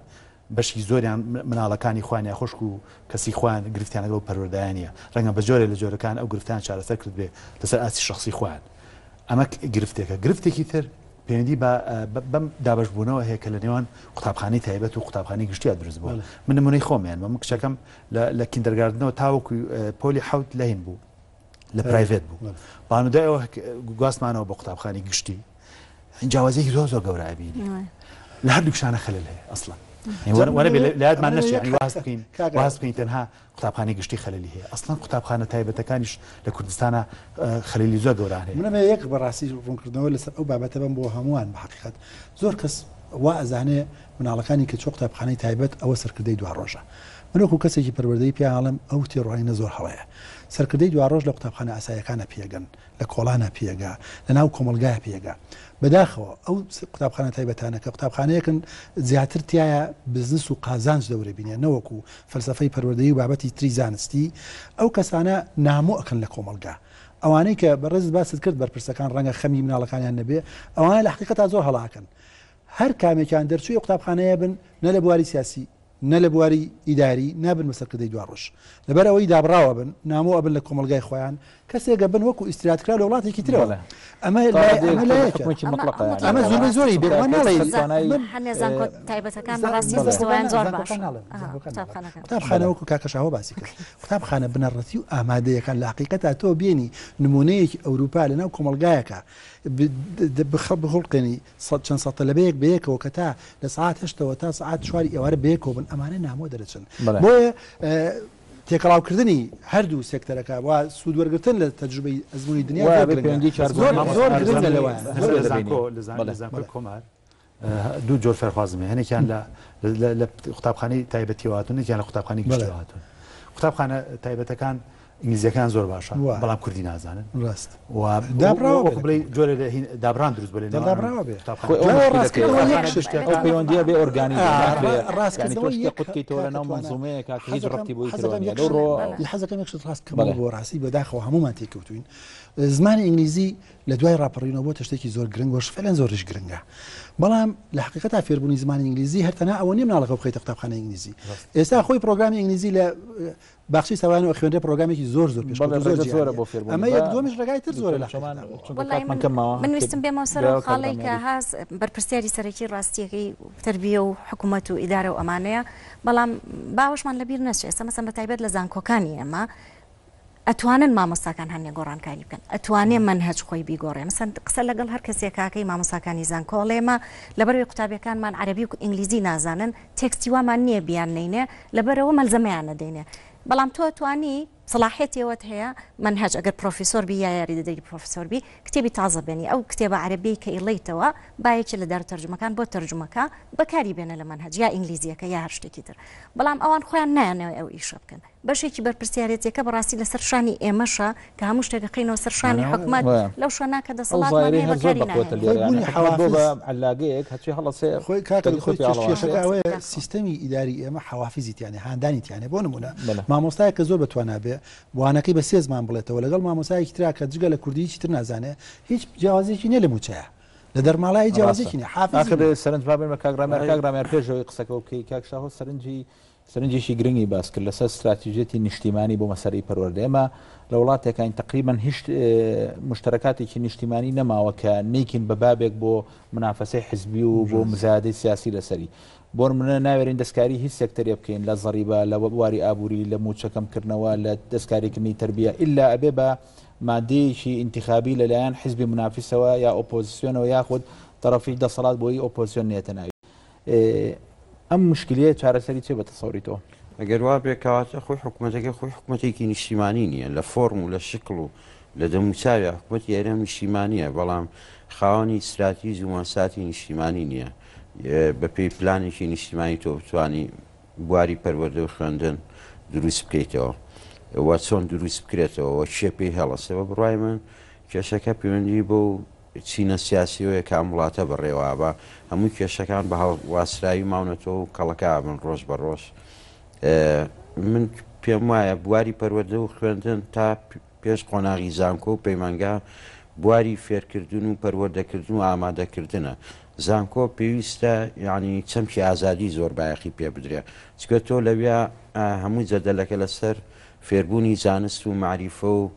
بەشی زۆریان مناڵەکانی خوانیان خوشک و کەسی خوان گرفتیان لەگەڵ پەروەردایانە ڕەنگە بە جۆرێ لە جۆرەکان ئەو گرفتیان چارەسەر کرد بێ لەسەر ئاسی شخصی خوان ئەمە گرفتێکە گرفتێکی تر پەیوەندی بەم دابشبوونەوە هەیە کە لە نێوان قوتابخانەی تایبەت و قوتابخانەی گشتیا دروست بووە. من نمونەی خۆمیان من کچەکەم لە کیندەرگاردنەوە تاوەکو پۆلی حەوت لە هین بوو لە پرایڤێت بوو بەڵام دوایەوە گواستمانەوە بە قوتابخانەی گشتی جیاوازێکی زۆر گەورە بینی لە هەردوو شانە خەلل هەیە ئەسڵا وەرە لە یادمان نەچێ واز بکەین تەنها قوتابخانەی گشتی خەللی هەیە ئەسڵان قوتابخانە تایبەتەکانیش لە کوردستانە خەللی زۆر گەوران هەیە. منە یەک بەڕاستی ڕوونکردنەوە لەسەر ئەو بابەتە بم بۆ هەمووان بە حقیقەت زۆر کەس وا ئەزانێ مناڵەکانی کە چۆ قوتابخانەی تایبەت ئەوە سەرکردەی دوا ڕۆژە. من وەکو کەسێکی پەروەردەی پیاڵم ئەو تێڕوانینە زۆر هەڵەیە. سەرکردەی دوا ڕۆژ لە قوتابخانە ئاساییەکانە پێگەن لە کۆڵانە پێگا لە ناو کۆمەلگایە پێگا بەداخەوە ئەو قوتابخانە تایبەتانە کە قوتابخانەیەکن زیاتر تایە بزنس و قازانج دەورە بینێ نەوەکو فەلسفەی پەروەردەیی و بابەتی تری زانستی ئەو کەسانە نامۆ ئەکەن لە کۆمەلگا ئەوانەی کە بەڕێز باست کرد بەرپرسەکان ڕەنگە خەمی مناڵەکانیان نەبێ ئەوانە لە حقیقەتا زۆر هەڵاکەن هەر کامێکیان دەرچووی قوتابخانەیە بن نە لە بواری سیاسی نە لە بواری ئیداری نابن مەسەرکردەی دوا ڕۆژ لەبەر ئەوەی دابراوە بن نامۆ ئەبن لە کۆمەلگای خۆیان کەسێکە بن وەکو ئیسراتکرا لە وڵاتێکی ترەوە ئەمە زۆر زۆری بێوان هەنێزانکۆ تایبەتەکان بەڕاستی دەستەوەیان زۆر باش قوتابخانە وەکو کاکەشاوە باسی کرد قوتابخانە بنەڕەتی و ئامادەیەکان لە حقیقەتا تۆ بینی نمونەیەکی ئەوروپا لەناو کۆمەلگایەکە بخڵقێنی چەند سەتە لەبەیەک بەیەکەوە کە تا لە ساعات هەشتەوە تا ساعات چواری ئێوارە بەیەکەوە بن ئەمانە نامۆ دەرەچن بۆیە تێکەڵاوکردنی هەردوو سێکتەرەکە وا سوودوەرگرتن لە تەجروبەی ئەزموونی دنیا زۆر گرنگە لەوایە کۆمار دوو جۆر فەرخوازمێ هەنێکیان لە قوتابخانەی تایبەتیەوە هاتوون یان لە قوتابخانەی گشتەوە هاتوون قوتابخانە تایبەتەکان ئینگلیزیەکان زۆر باشە بەڵام کوردی نازانن ڕاست جۆرە دابران دروست بێ پەیوەندیە بێ ئۆرگانی قوتکەیتەوە لە ناو مەنزومەیەکە کە هیچ ڕەبتی بۆی حەزەکەم یەکشت ڕاست کەمە بۆ ڕاستی بەداخەوە هەمومان تێکەوتوین زمانی ئینگلیزی لە دوای ڕاپەڕینەوە بۆ تشتێکی زۆر گرنگ وە فعلەن زۆریش گرنگە بەڵام لە حقیقەتا فێربوونی زمانی ئینگلیزی هەرتەنا ئەوە نیە مناڵەکە بخەیتە قوتابخانە ئینگلیزی ئێستا خۆی پرۆگرامی ئینگلیزی لە باخشی سەوانەوە خوێندە پرۆگرامێکی زۆر پێش زۆرە بۆ فێربوون ئەمە یەک دومیش ڕێگای تر زۆرە من ویستم بێمەوە سەر خاڵی کە هاز بەرپرسیاری سەرەکی ڕاستیەکەی تربیە و حکوومەت و ئیدارە و ئەمانەیە بەڵام باوەشمان لەبیر نەچێت ئێستا مەسەن بە تایبەت لە زانکۆکانی ئەمە ئەتوانن مامۆستاکان هەنێ گۆڕانکاری بکەن ئەتوانێ منهج خۆی بیگۆڕێ مەسەن قسە لەگەڵ هەر کەسێکاکەی مامۆستاکانی زانکۆڵێمە لەبەروی قوتابیەکانمان عەرەبی و ئینگلیزی نازانن تێکستی وامان نییە بیان نینێ لەبەرەوە مەلزەمەیان نەدەینێ بەڵام تۆ توانی صلاحیەتێوەت هەیە منهج ئەگەر پرۆفیسۆر بی یا یاری دەدەی پرۆفیسۆر بی کتێبی تازە بێنی ئەو کتێبە عەرەبی کە ئیڵیتەوە باەکی لە دار تەرجمەکان بۆ تەرجمەکە بەکاری بێنە لە منهج یا ئینگلیزیەکە یا هەر شتێکی تر بەڵام ئەوان خۆیان نایانەوە ئەو ئیشە بکەن بەشێکی بەرپرسیارەتێکە بەڕاستی لەسەر شانی ئێمەشە کە هەموو شتێکەکەینەوە سەر شانی حکومەت لەو شوێنە کە دەسەڵاتمان هەیە بەکاری علاگەیەک هەچی هەڵەسێ خۆی ئەوەیە سیستەمی ئیداری ئێمە حوافیزیتیانێ هاندانیتیانێ بۆ نمونە مامۆستایە کە زۆر بتوانە بێ وانەکەی بە سێ زمان بڵێتەوە لەگەڵ مامۆسایەکی ترا کە جگە لە کوردیی تر نازانێ هیچ جیاوازێکی نیە لە موچەیە لە دەرماڵایی جیاوازێکی نیە حافظ سەرنج بابێن بە کاگرامێر پێشەوەی قسەکەەوە بکەی کاکشاهۆ سەرنجێکی گرنگی باس کرد لەسەر استراتیژێتی نیشتیمانی بۆ مەسەری پەروەردە ئێمە لە وڵاتێکین تقریبا هیچ مشترکاتێکی نیشتیمانی نەماوە کە نیکین بە بابێک بۆ منافەسەی حزبی و بۆ مزادەی سیاسی لەسەری بۆ منە ناوێرین دەستکاری هیچ سێکتەرێ بکەین لە زەریبە لە واری ئابووری لە موچەکەمکردنەوە لە دەستکاریکردنی تربیە ئللا ئەبێ بە مادەیەکی ئینتیخابی لەلایەن حزبی منافسەوە یا ئۆپۆزیسیۆنەوە یاخود طرفی دەسەڵات بۆی ئۆپۆزیسیۆن نێتە ناوی ئەم مشکلەیە چارەسەری چێ بە تەسەوریتەوە ئەگەر وا بێکاتە خۆی حکوومەتەکە خۆی حکوومەتێکی نیشتیمانی نییە لە فۆرم و لە شکل و لە دەموچاوی حکوومەتی ئێرە نیشتیمانیە بەڵام خاوەنی استراتیژی و مەساتی نیشتیمانی نییە بەپێی پلانێکی نیشتیمانی تۆ بتوانی بواری پەروەردە و خوێندن دروست بکەیتەوە وا چۆن دروست بکرێتەوە چێ پێی هەڵەسەوە بڕای من کێشەکە پەیوەندی بۆ چینە سیاسیەوەیە کە ئەم وڵاتە بەڕێوە بە هەموو کێشەکان بە هەڵواسرایی ماونەتەوە و کەڵەکە بن ڕۆژ بە ڕۆژ من پێم وایە بواری پەروەردە و خوێندن تا پێش قۆناغی زانکۆ و پەیمانگا بواری فێرکردن و پەروەردەکردن و ئامادەکردنە زانکۆ پێویستە یعنی چەمکی ئازادی زۆر بایەخی پێ بدرێ چکە تۆ لەوێ هەموو جەدەلەکە لەسەر فێربوونی زانست و معریفە و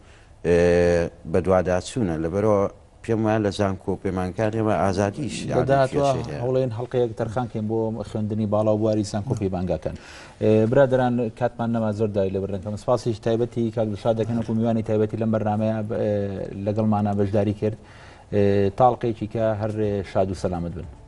بەدواداچوونە لەبەرەوە پێم وایە لە زانکۆ پەیمانکار ئێمە ئازادیش دەداتوە هەوڵێن هەڵلقەیەک تەرخانکەین بۆ خوێندنی باڵا و بواری زانکۆ پەیمانگاکەن. برادران کاتمان نەما زۆر دای لە بڕێنکەم سپاسیش تایبەتی کاکدڵشاد دەکەن وەکو میوانی تایبەتی لەم بەرنامەیە لەگەڵمانە بەشداری کرد تاڵقێکی کە هەر شاد و سەلامت بن.